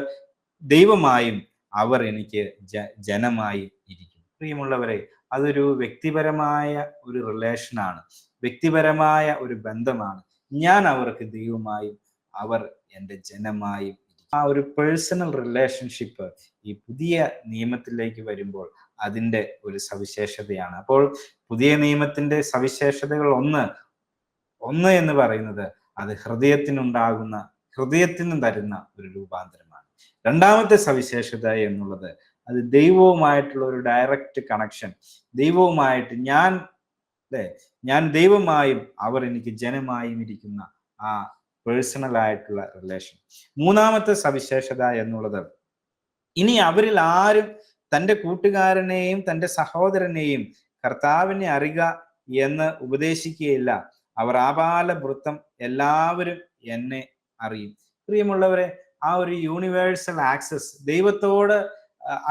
ദൈവമായും അവർ എനിക്ക് ജനമായി ഇരിക്കും. പ്രിയമുള്ളവരെ, അതൊരു വ്യക്തിപരമായ ഒരു റിലേഷനാണ്, വ്യക്തിപരമായ ഒരു ബന്ധമാണ്. ഞാൻ അവർക്ക് ദൈവമായും അവർ എൻ്റെ ജനമായും. ആ ഒരു പേഴ്സണൽ റിലേഷൻഷിപ്പ് ഈ പുതിയ നിയമത്തിലേക്ക് വരുമ്പോൾ അതിൻ്റെ ഒരു സവിശേഷതയാണ്. അപ്പോൾ പുതിയ നിയമത്തിന്റെ സവിശേഷതകൾ ഒന്ന് എന്ന് പറയുന്നത് അത് ഹൃദയത്തിന് തരുന്ന ഒരു രൂപാന്തരമാണ്. രണ്ടാമത്തെ സവിശേഷത എന്നുള്ളത് അത് ദൈവവുമായിട്ടുള്ള ഒരു ഡയറക്റ്റ് കണക്ഷൻ, ദൈവവുമായിട്ട് ഞാൻ ദൈവമായും അവർ എനിക്ക് ജനമായും ഇരിക്കുന്ന ആ പേഴ്സണൽ ആയിട്ടുള്ള റിലേഷൻ. മൂന്നാമത്തെ സവിശേഷത എന്നുള്ളത് ഇനി അവരിൽ ആരും തൻ്റെ കൂട്ടുകാരനെയും തൻ്റെ സഹോദരനെയും കർത്താവിനെ അറിയുക എന്ന് ഉപദേശിക്കുകയില്ല, അവർ ആബാലവൃത്തം എല്ലാവരും എന്നെ അറിയും. പ്രിയമുള്ളവരെ, ആ ഒരു യൂണിവേഴ്സൽ ആക്സസ്, ദൈവത്തോട്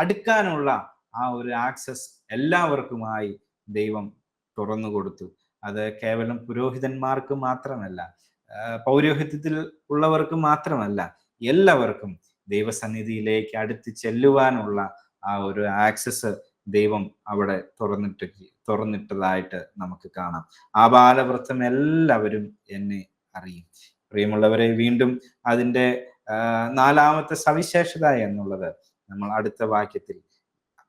അടുക്കാനുള്ള ആ ഒരു ആക്സസ് എല്ലാവർക്കുമായി ദൈവം തുറന്നു കൊടുത്തു. അത് കേവലം പുരോഹിതന്മാർക്ക് മാത്രമല്ല, പൗരോഹിത്യത്തിൽ ഉള്ളവർക്ക് മാത്രമല്ല, എല്ലാവർക്കും ദൈവസന്നിധിയിലേക്ക് അടുത്ത് ചെല്ലുവാനുള്ള ആ ഒരു ആക്സസ് ദൈവം അവിടെ തുറന്നിട്ടതായിട്ട് നമുക്ക് കാണാം. ആബാലവൃത്തം എല്ലാവരും എന്നെ അറിയും. പ്രിയമുള്ളവരെ, വീണ്ടും അതിൻ്റെ നാലാമത്തെ സവിശേഷത എന്നുള്ളത് നമ്മൾ അടുത്ത വാക്യത്തിൽ,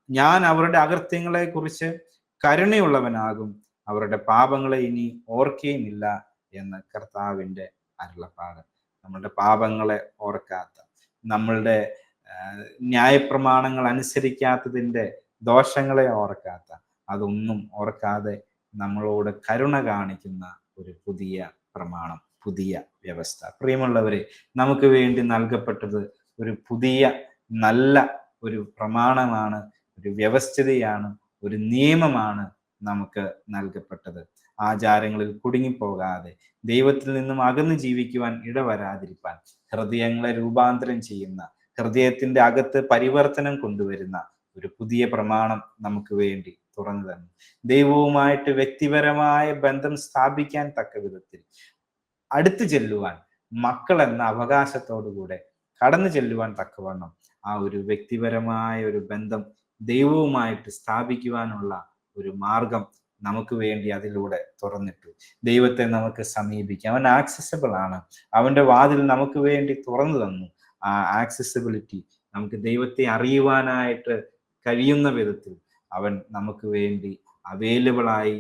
ഞാൻ അവരുടെ അകൃത്യങ്ങളെ കുറിച്ച് കരുണയുള്ളവനാകും, അവരുടെ പാപങ്ങളെ ഇനി ഓർക്കുകയുമില്ല എന്ന് കർത്താവിൻ്റെ അരുളപ്പാട്. നമ്മളുടെ പാപങ്ങളെ ഓർക്കാത്ത, നമ്മളുടെ ന്യായപ്രമാണങ്ങൾ അനുസരിക്കാത്തതിൻ്റെ ദോഷങ്ങളെ ഓർക്കാത്ത, അതൊന്നും ഓർക്കാതെ നമ്മളോട് കരുണ കാണിക്കുന്ന ഒരു പുതിയ പ്രമാണം, പുതിയ വ്യവസ്ഥ. പ്രിയമുള്ളവരെ, നമുക്ക് വേണ്ടി നൽകപ്പെട്ടത് ഒരു പുതിയ നല്ല ഒരു പ്രമാണമാണ്, ഒരു വ്യവസ്ഥിതിയാണ്, ഒരു നിയമമാണ് നമുക്ക് നൽകപ്പെട്ടത്. ആചാരങ്ങളിൽ കുടുങ്ങിപ്പോകാതെ, ദൈവത്തിൽ നിന്നും അകന്നു ജീവിക്കുവാൻ ഇടവരാതിരിപ്പാൻ, ഹൃദയങ്ങളെ രൂപാന്തരം ചെയ്യുന്ന, ഹൃദയത്തിന്റെ അകത്ത് പരിവർത്തനം കൊണ്ടുവരുന്ന ഒരു പുതിയ പ്രമാണം നമുക്ക് വേണ്ടി തുറന്നു തന്നു. ദൈവവുമായിട്ട് വ്യക്തിപരമായ ബന്ധം സ്ഥാപിക്കാൻ തക്ക വിധത്തിൽ അടുത്തു ചെല്ലുവാൻ, മക്കൾ എന്ന അവകാശത്തോടുകൂടെ കടന്നു ചെല്ലുവാൻ തക്കവണ്ണം ആ ഒരു വ്യക്തിപരമായ ഒരു ബന്ധം ദൈവവുമായിട്ട് സ്ഥാപിക്കുവാനുള്ള ഒരു മാർഗം നമുക്ക് വേണ്ടി അതിലൂടെ തുറന്നിട്ടു. ദൈവത്തെ നമുക്ക് സമീപിക്കാം, അവൻ ആക്സസിബിൾ ആണ്, അവന്റെ വാതിൽ നമുക്ക് വേണ്ടി തുറന്നു തന്നു. ആ ആക്സസിബിലിറ്റി, നമുക്ക് ദൈവത്തെ അറിയുവാനായിട്ട് കഴിയുന്ന വിധത്തിൽ അവൻ നമുക്ക് വേണ്ടി അവൈലബിളായി,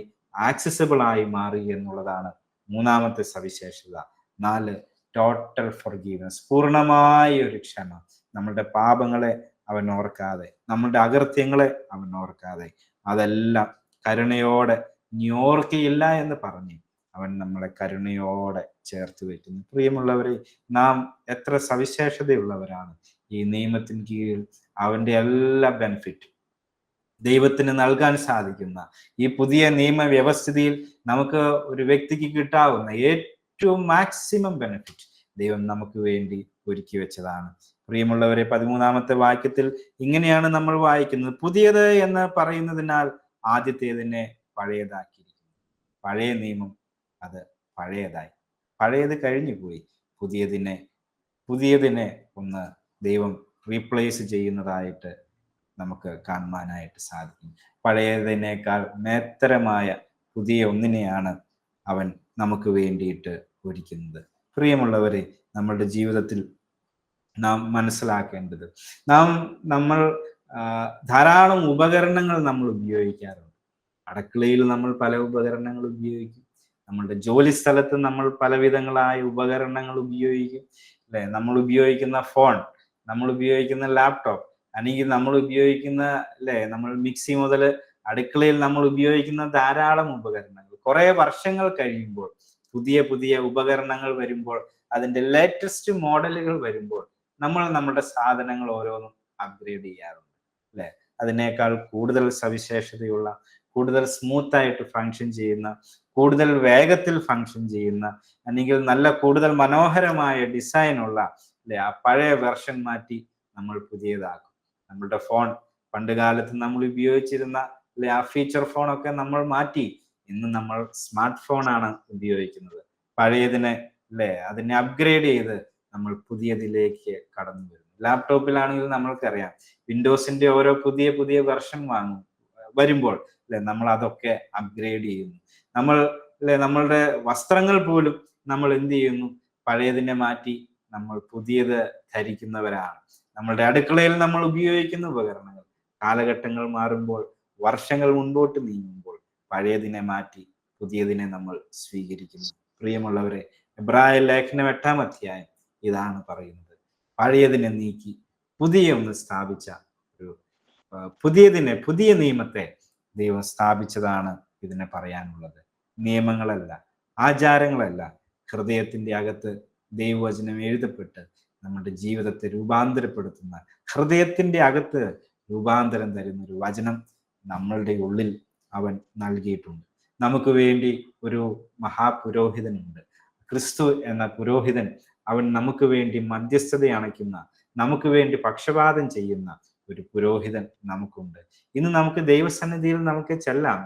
ആക്സസിബിളായി മാറി എന്നുള്ളതാണ് മൂന്നാമത്തെ സവിശേഷത. 4, ടോട്ടൽ ഫോർഗീവ്നെസ്, പൂർണ്ണമായ ഒരു ക്ഷമ. നമ്മളുടെ പാപങ്ങളെ അവൻ ഓർക്കാതെ, നമ്മളുടെ അകൃത്യങ്ങളെ അവൻ ഓർക്കാതെ, അതെല്ലാം കരുണയോടെ, നീ ഓർക്കയില്ല എന്ന് പറഞ്ഞ് അവൻ നമ്മളെ കരുണയോടെ ചേർത്ത് വയ്ക്കുന്നു. പ്രിയമുള്ളവരെ, നാം എത്ര സവിശേഷതയുള്ളവരാണ്. ഈ നിയമത്തിന് കീഴിൽ അവന്റെ എല്ലാ ബെനിഫിറ്റ് ദൈവത്തിന് നൽകാൻ സാധിക്കുന്ന ഈ പുതിയ നിയമ വ്യവസ്ഥിതിയിൽ നമുക്ക് ഒരു വ്യക്തിക്ക് കിട്ടാവുന്ന ഏറ്റവും മാക്സിമം ബെനിഫിറ്റ് ദൈവം നമുക്ക് വേണ്ടി ഒരുക്കി വെച്ചതാണ്. പ്രിയമുള്ളവരെ, 13ാമത്തെ വാക്യത്തിൽ ഇങ്ങനെയാണ് നമ്മൾ വായിക്കുന്നത്, പുതിയത് എന്ന് പറയുന്നതിനാൽ ആദ്യത്തേതിനെ പഴയതാക്കിയിരിക്കുന്നു. പഴയ നിയമം അത് പഴയതായി, പഴയത് കഴിഞ്ഞു പോയി. പുതിയതിനെ ഒന്ന് ദൈവം റീപ്ലേസ് ചെയ്യുന്നതായിട്ട് നമുക്ക് കാണുവാനായിട്ട് സാധിക്കും. പഴയതിനേക്കാൾ മേത്തരമായ പുതിയ ഒന്നിനെയാണ് അവൻ നമുക്ക് വേണ്ടിയിട്ട് ഒരുക്കുന്നത്. പ്രിയമുള്ളവരെ, നമ്മളുടെ ജീവിതത്തിൽ നാം മനസ്സിലാക്കേണ്ടത്, നമ്മൾ ധാരാളം ഉപകരണങ്ങൾ നമ്മൾ ഉപയോഗിക്കാറുണ്ട്. അടുക്കളയിൽ നമ്മൾ പല ഉപകരണങ്ങൾ ഉപയോഗിക്കും, നമ്മളുടെ ജോലി സ്ഥലത്ത് നമ്മൾ പലവിധങ്ങളായ ഉപകരണങ്ങൾ ഉപയോഗിക്കും, അല്ലെ? നമ്മൾ ഉപയോഗിക്കുന്ന ഫോൺ, നമ്മൾ ഉപയോഗിക്കുന്ന ലാപ്ടോപ്പ്, അല്ലെങ്കിൽ നമ്മൾ ഉപയോഗിക്കുന്ന, അല്ലെ, നമ്മൾ മിക്സി മുതൽ അടുക്കളയിൽ നമ്മൾ ഉപയോഗിക്കുന്ന ധാരാളം ഉപകരണങ്ങൾ കുറെ വർഷങ്ങൾ കഴിയുമ്പോൾ, പുതിയ പുതിയ ഉപകരണങ്ങൾ വരുമ്പോൾ, അതിന്റെ ലേറ്റസ്റ്റ് മോഡലുകൾ വരുമ്പോൾ നമ്മൾ നമ്മുടെ സാധനങ്ങൾ ഓരോന്നും അപ്ഗ്രേഡ് ചെയ്യാറുണ്ട്, അല്ലെ? അതിനേക്കാൾ കൂടുതൽ സവിശേഷതയുള്ള, കൂടുതൽ സ്മൂത്ത് ആയിട്ട് ഫങ്ഷൻ ചെയ്യുന്ന, കൂടുതൽ വേഗത്തിൽ ഫങ്ഷൻ ചെയ്യുന്ന, അല്ലെങ്കിൽ നല്ല കൂടുതൽ മനോഹരമായ ഡിസൈനുള്ള, അല്ലെ, ആ പഴയ വെർഷൻ മാറ്റി നമ്മൾ പുതിയതാക്കും. നമ്മളുടെ ഫോൺ പണ്ട് കാലത്ത് നമ്മൾ ഉപയോഗിച്ചിരുന്ന, അല്ലെ, ആ ഫീച്ചർ ഫോണൊക്കെ നമ്മൾ മാറ്റി ഇന്ന് നമ്മൾ സ്മാർട്ട് ഫോണാണ് ഉപയോഗിക്കുന്നത്. പഴയതിനെ, അല്ലെ, അതിനെ അപ്ഗ്രേഡ് ചെയ്ത് നമ്മൾ പുതിയതിലേക്ക് കടന്നു വരുന്നു. ലാപ്ടോപ്പിലാണെങ്കിൽ നമ്മൾക്കറിയാം, വിൻഡോസിന്റെ ഓരോ പുതിയ പുതിയ വെർഷൻ വരുമ്പോൾ, അല്ലെ, നമ്മൾ അതൊക്കെ അപ്ഗ്രേഡ് ചെയ്യുന്നു. നമ്മൾ, അല്ലെ, നമ്മളുടെ വസ്ത്രങ്ങൾ പോലും നമ്മൾ എന്ത് ചെയ്യുന്നു? പഴയതിനെ മാറ്റി നമ്മൾ പുതിയത് ധരിക്കുന്നവരാണ്. നമ്മളുടെ അടുക്കളയിൽ നമ്മൾ ഉപയോഗിക്കുന്ന ഉപകരണങ്ങൾ കാലഘട്ടങ്ങൾ മാറുമ്പോൾ, വർഷങ്ങൾ മുൻപോട്ട് നീങ്ങുമ്പോൾ പഴയതിനെ മാറ്റി പുതിയതിനെ നമ്മൾ സ്വീകരിക്കുന്നു. പ്രിയമുള്ളവരെ, എബ്രായ ലേഖനം 8-ാം അധ്യായം ഇതാണ് പറയുന്നത്. പഴയതിനെ നീക്കി പുതിയ ഒന്ന് സ്ഥാപിച്ച ഒരു പുതിയ നിയമത്തെ ദൈവം സ്ഥാപിച്ചതാണ് ഇതിനെ പറയാനുള്ളത്. നിയമങ്ങളല്ല, ആചാരങ്ങളല്ല, ഹൃദയത്തിന്റെ അകത്ത് ദൈവവചനം എഴുതപ്പെട്ട് നമ്മുടെ ജീവിതത്തെ രൂപാന്തരപ്പെടുത്തുന്ന, ഹൃദയത്തിന്റെ അകത്ത് രൂപാന്തരം തരുന്ന ഒരു വചനം നമ്മളുടെ ഉള്ളിൽ അവൻ നൽകിയിട്ടുണ്ട്. നമുക്ക് വേണ്ടി ഒരു മഹാപുരോഹിതനുണ്ട്, ക്രിസ്തു എന്ന പുരോഹിതൻ. അവൻ നമുക്ക് വേണ്ടി മധ്യസ്ഥത അണയ്ക്കുന്ന, നമുക്ക് വേണ്ടി പക്ഷപാതം ചെയ്യുന്ന ഒരു പുരോഹിതൻ നമുക്കുണ്ട്. ഇന്ന് നമുക്ക് ദൈവസന്നിധിയിൽ നമുക്ക് ചെല്ലാം.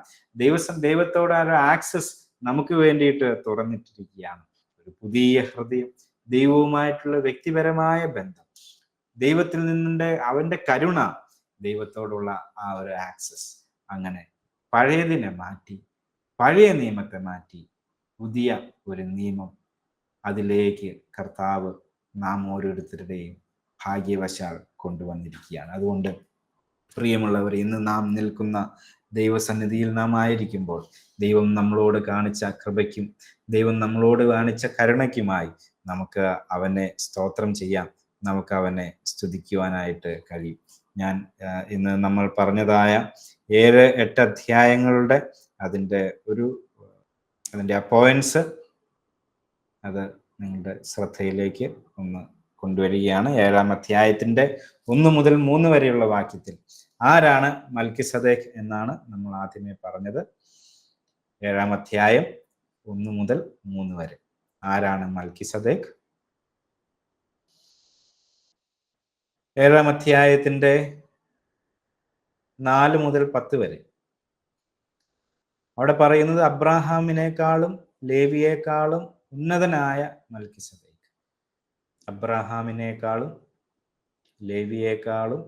ദൈവത്തോട് ആ ആക്സസ് നമുക്ക് വേണ്ടിയിട്ട് തുറന്നിട്ടിരിക്കുകയാണ്. ഒരു പുതിയ ഹൃദയം, ദൈവവുമായിട്ടുള്ള വ്യക്തിപരമായ ബന്ധം, ദൈവത്തിൽ നിന്നുണ്ട് അവന്റെ കരുണ, ദൈവത്തോടുള്ള ആ ഒരു ആക്സസ്. അങ്ങനെ പഴയതിനെ മാറ്റി, പഴയ നിയമത്തെ മാറ്റി പുതിയ ഒരു നിയമം അതിലേക്ക് കർത്താവ് നാം ഓരോരുത്തരുടെയും ഭാഗ്യവശാൽ കൊണ്ടുവന്നിരിക്കുകയാണ്. അതുകൊണ്ട് പ്രിയമുള്ളവർ, ഇന്ന് നാം നിൽക്കുന്ന ദൈവസന്നിധിയിൽ നാം ആയിരിക്കുമ്പോൾ ദൈവം നമ്മളോട് കാണിച്ച കൃപയ്ക്കും ദൈവം നമ്മളോട് കാണിച്ച കരുണയ്ക്കുമായി നമുക്ക് അവനെ സ്തോത്രം ചെയ്യാം, നമുക്ക് അവനെ സ്തുതിക്കുവാനായിട്ട് കഴിയും. ഞാൻ ഇന്ന് നമ്മൾ പറഞ്ഞതായ 7-8 അധ്യായങ്ങളുടെ അതിൻ്റെ പോയിന്റ്സ് അത് നിങ്ങളുടെ ശ്രദ്ധയിലേക്ക് ഒന്ന് കൊണ്ടുവരികയാണ്. 7-ാം അധ്യായത്തിന്റെ 1 മുതൽ 3 വരെയുള്ള വാക്യത്തിൽ ആരാണ് മൽക്കിസദേക്ക് എന്നാണ് നമ്മൾ ആദ്യമേ പറഞ്ഞത്. 7-ാം അധ്യായം 1 മുതൽ 3 വരെ ആരാണ് മൽക്കിസദേക്ക്? 7-ാം അധ്യായത്തിന്റെ 4 മുതൽ 10 വരെ അവിടെ പറയുന്നത് അബ്രാഹാമിനേക്കാളും ലേവിയേക്കാളും ഉന്നതനായ മൽക്കിസദേക്ക്. അബ്രാഹാമിനേക്കാളും ലേവിയേക്കാളും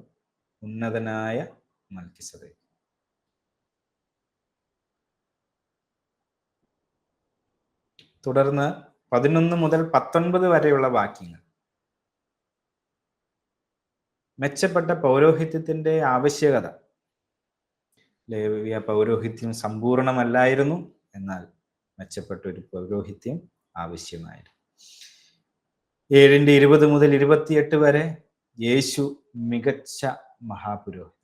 ഉന്നതനായ മൽക്കിസദേക്ക്. തുടർന്ന് 11 മുതൽ 19 വരെയുള്ള വാക്യങ്ങൾ മെച്ചപ്പെട്ട പൗരോഹിത്യത്തിന്റെ ആവശ്യകത. ലേവ്യ പൗരോഹിത്യം സമ്പൂർണമല്ലായിരുന്നു, എന്നാൽ മെച്ചപ്പെട്ട ഒരു പൗരോഹിത്യം ആവശ്യമായിരുന്നു. 7:20 മുതൽ 28 വരെ യേശു മികച്ച മഹാപുരോഹിതൻ.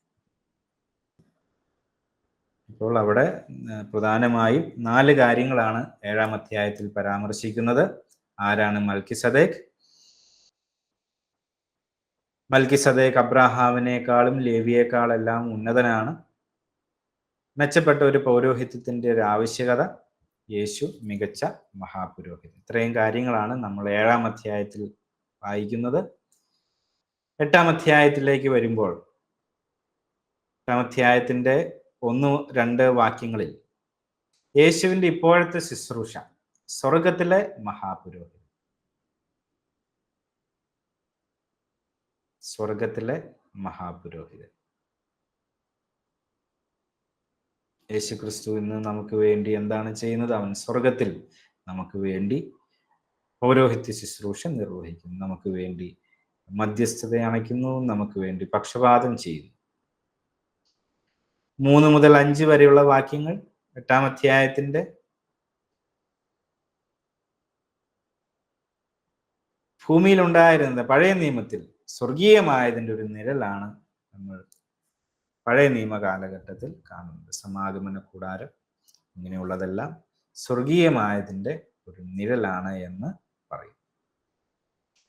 ഇപ്പോൾ അവിടെ പ്രധാനമായും 4 കാര്യങ്ങളാണ് 7-ാം അധ്യായത്തിൽ പരാമർശിക്കുന്നത്. ആരാണ് മൽക്കിസദേക്ക്? മൽക്കിസദേക്ക് അബ്രാഹാമിനേക്കാളും ലേവിയേക്കാളെല്ലാം ഉന്നതനാണ്. മെച്ചപ്പെട്ട ഒരു പൗരോഹിത്യത്തിന്റെ ഒരു ആവശ്യകത. യേശു മികച്ച മഹാപുരോഹിതൻ. ഇത്രയും കാര്യങ്ങളാണ് നമ്മൾ 7-ാം അധ്യായത്തിൽ വായിക്കുന്നത്. 8-ാം അധ്യായത്തിലേക്ക് വരുമ്പോൾ 8-ാം അധ്യായത്തിന്റെ 1-2 വാക്യങ്ങളിൽ യേശുവിന്റെ ഇപ്പോഴത്തെ ശുശ്രൂഷ, സ്വർഗത്തിലെ മഹാപുരോഹിതൻ. സ്വർഗത്തിലെ മഹാപുരോഹിതൻ യേശു ക്രിസ്തു ഇന്ന് നമുക്ക് വേണ്ടി എന്താണ് ചെയ്യുന്നത്? അവൻ സ്വർഗത്തിൽ നമുക്ക് വേണ്ടി പൗരോഹിത്യ ശുശ്രൂഷ നിർവഹിക്കുന്നു, നമുക്ക് വേണ്ടി മധ്യസ്ഥത അണയ്ക്കുന്നു, നമുക്ക് വേണ്ടി പക്ഷപാതം ചെയ്യുന്നു. 3 മുതൽ 5 വരെയുള്ള വാക്യങ്ങൾ 8-ാം അധ്യായത്തിന്റെ ഭൂമിയിലുണ്ടായിരുന്നത് പഴയ നിയമത്തിൽ സ്വർഗീയമായതിൻ്റെ ഒരു നിഴലാണ് നമ്മൾ പഴയ നിയമ കാലഘട്ടത്തിൽ കാണുന്നത്. സമാഗമന കൂടാരം ഇങ്ങനെയുള്ളതെല്ലാം സ്വർഗീയമായതിൻ്റെ ഒരു നിഴലാണ് എന്ന് പറയും.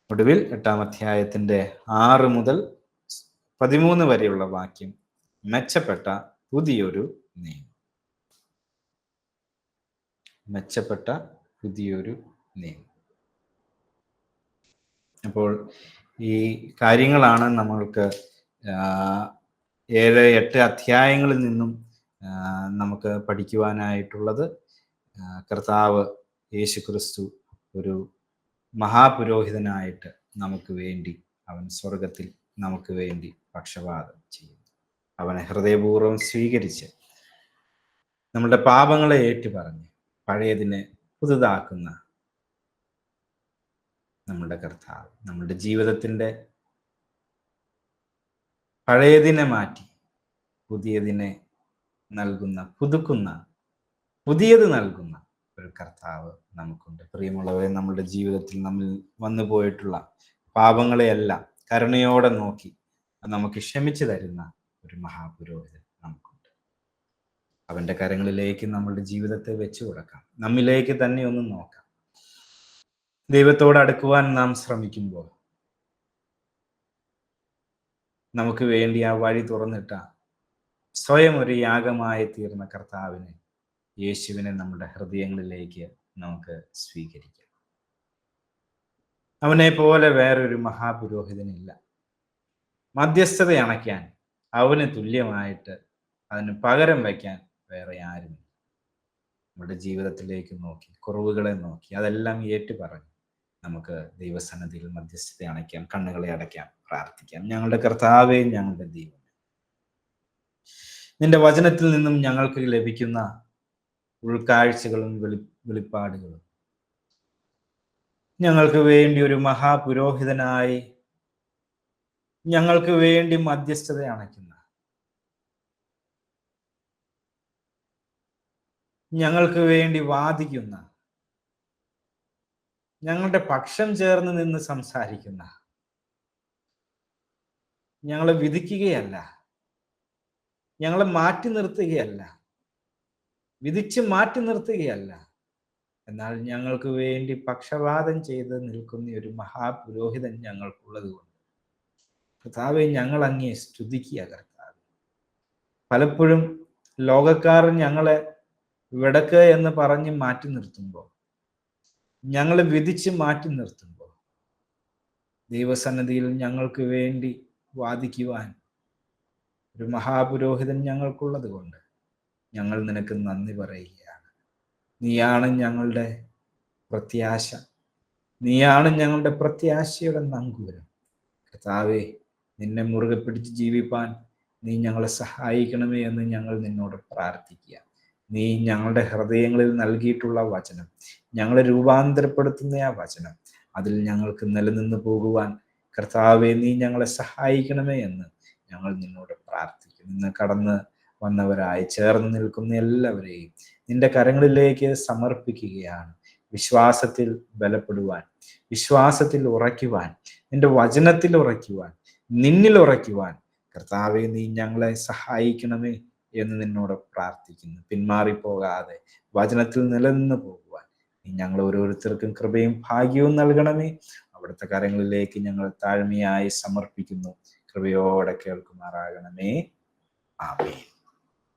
ഒടുവിൽ 8-ാം അധ്യായത്തിന്റെ 6 മുതൽ 13 വരെയുള്ള വാക്യം മെച്ചപ്പെട്ട പുതിയൊരു നിയമം. മെച്ചപ്പെട്ട പുതിയൊരു നിയമം. അപ്പോൾ ഈ കാര്യങ്ങളാണ് നമ്മൾക്ക് 7-8 അധ്യായങ്ങളിൽ നിന്നും നമുക്ക് പഠിക്കുവാനായിട്ടുള്ളത്. കർത്താവ് യേശുക്രിസ്തു ഒരു മഹാപുരോഹിതനായിട്ട് നമുക്ക് വേണ്ടി അവൻ സ്വർഗത്തിൽ നമുക്ക് വേണ്ടി പക്ഷപാതം ചെയ്യുന്നു. അവനെ ഹൃദയപൂർവ്വം സ്വീകരിച്ച് നമ്മുടെ പാപങ്ങളെ ഏറ്റുപറഞ്ഞ് പഴയതിനെ പുതുതാക്കുന്ന നമ്മുടെ കർത്താവ് നമ്മുടെ ജീവിതത്തിൻ്റെ പഴയതിനെ മാറ്റി പുതിയതിനെ നൽകുന്ന, പുതുക്കുന്ന, പുതിയത് നൽകുന്ന ഒരു കർത്താവ് നമുക്കുണ്ട്. പ്രിയമുള്ളവരെ, നമ്മുടെ ജീവിതത്തിൽ നമ്മൾ വന്നു പോയിട്ടുള്ള പാപങ്ങളെയെല്ലാം കരുണയോടെ നോക്കി നമുക്ക് ക്ഷമിച്ചു തരുന്ന ഒരു മഹാപുരോഹിതൻ നമുക്കുണ്ട്. അവന്റെ കരങ്ങളിലേക്ക് നമ്മളുടെ ജീവിതത്തെ വെച്ചു കൊടുക്കാം. നമ്മിലേക്ക് തന്നെ ഒന്ന് നോക്കാം. ദൈവത്തോട് അടുക്കുവാൻ നാം ശ്രമിക്കുമ്പോൾ നമുക്ക് വേണ്ടി ആ വഴി തുറന്നിട്ട സ്വയം ഒരു യാഗമായി തീർന്ന കർത്താവിനെ, യേശുവിനെ നമ്മുടെ ഹൃദയങ്ങളിലേക്ക് നമുക്ക് സ്വീകരിക്കാം. അവനെ പോലെ വേറൊരു മഹാപുരോഹിതനില്ല. മധ്യസ്ഥത അണയ്ക്കാൻ അവന് തുല്യമായിട്ട് അതിന് പകരം വയ്ക്കാൻ വേറെ ആരുമില്ല. നമ്മുടെ ജീവിതത്തിലേക്ക് നോക്കി, കുറവുകളെ നോക്കി, അതെല്ലാം ഏറ്റുപറഞ്ഞ് നമുക്ക് ദൈവസന്നിധിയിൽ മധ്യസ്ഥത അണയ്ക്കാം, കണ്ണുകളെ അടയ്ക്കാം, പ്രാർത്ഥിക്കാം. ഞങ്ങളുടെ കർത്താവേ, ഞങ്ങളുടെ ദൈവം, നിന്റെ വചനത്തിൽ നിന്നും ഞങ്ങൾക്ക് ലഭിക്കുന്ന ഉൾക്കാഴ്ചകളും വെളിപ്പാടുകളും ഞങ്ങൾക്ക് വേണ്ടി ഒരു മഹാപുരോഹിതനായി ഞങ്ങൾക്ക് വേണ്ടി മധ്യസ്ഥത അണയ്ക്കുന്ന, ഞങ്ങൾക്ക് വേണ്ടി വാദിക്കുന്ന, ഞങ്ങളുടെ പക്ഷം ചേർന്ന് നിന്ന് സംസാരിക്കുന്ന, ഞങ്ങളെ വിധിക്കുകയല്ല, ഞങ്ങളെ മാറ്റി നിർത്തുകയല്ല, വിധിച്ച് മാറ്റി നിർത്തുകയല്ല, എന്നാൽ ഞങ്ങൾക്ക് വേണ്ടി പക്ഷപാതം ചെയ്ത് നിൽക്കുന്ന ഒരു മഹാപുരോഹിതൻ ഞങ്ങൾക്കുള്ളത് കൊണ്ട് കർത്താവെ, ഞങ്ങൾ അങ്ങേ സ്തുതിക്കുക. കർത്താവ്, പലപ്പോഴും ലോകക്കാർ ഞങ്ങളെ വിടക്ക് എന്ന് പറഞ്ഞ് മാറ്റി നിർത്തുമ്പോൾ, ഞങ്ങളെ വിധിച്ച് മാറ്റി നിർത്തുമ്പോൾ, ദൈവസന്നിധിയിൽ ഞങ്ങൾക്ക് വേണ്ടി വാദിക്കുവാൻ ഒരു മഹാപുരോഹിതൻ ഞങ്ങൾക്കുള്ളത് കൊണ്ട് ഞങ്ങൾ നിനക്ക് നന്ദി പറയുകയാണ്. നീയാണ് ഞങ്ങളുടെ പ്രത്യാശ, നീയാണ് ഞങ്ങളുടെ പ്രത്യാശയുടെ നങ്കൂരം. കർത്താവേ, നിന്നെ മുറുകെ പിടിച്ച് ജീവിപ്പാൻ നീ ഞങ്ങളെ സഹായിക്കണമേ എന്ന് ഞങ്ങൾ നിന്നോട് പ്രാർത്ഥിക്കുക. നീ ഞങ്ങളുടെ ഹൃദയങ്ങളിൽ നൽകിയിട്ടുള്ള വചനം, ഞങ്ങളെ രൂപാന്തരപ്പെടുത്തുന്ന ആ വചനം, അതിൽ ഞങ്ങൾക്ക് നിലനിന്ന് പോകുവാൻ കർത്താവെ നീ ഞങ്ങളെ സഹായിക്കണമേ എന്ന് ഞങ്ങൾ നിന്നോട് പ്രാർത്ഥിക്കും. ഇന്ന് കടന്ന് വന്നവരായി ചേർന്ന് നിൽക്കുന്ന എല്ലാവരെയും നിന്റെ കരങ്ങളിലേക്ക് സമർപ്പിക്കുകയാണ്. വിശ്വാസത്തിൽ ബലപ്പെടുവാൻ, വിശ്വാസത്തിൽ ഉറയ്ക്കുവാൻ, നിന്റെ വചനത്തിൽ ഉറയ്ക്കുവാൻ, നിന്നിൽ ഉറയ്ക്കുവാൻ കർത്താവെ നീ ഞങ്ങളെ സഹായിക്കണമേ എന്ന് നിന്നോട് പ്രാർത്ഥിക്കുന്നു. പിന്മാറിപ്പോകാതെ വചനത്തിൽ നിലനിന്ന് പോകുവാൻ നീ ഞങ്ങൾ ഓരോരുത്തർക്കും കൃപയും ഭാഗ്യവും നൽകണമേ. അവിടുത്തെ കരങ്ങളിലേക്ക് ഞങ്ങൾ താഴ്മയായി സമർപ്പിക്കുന്നു. കൃപയോടെ കേൾക്കുമാറാകണമേ. ആമേൻ.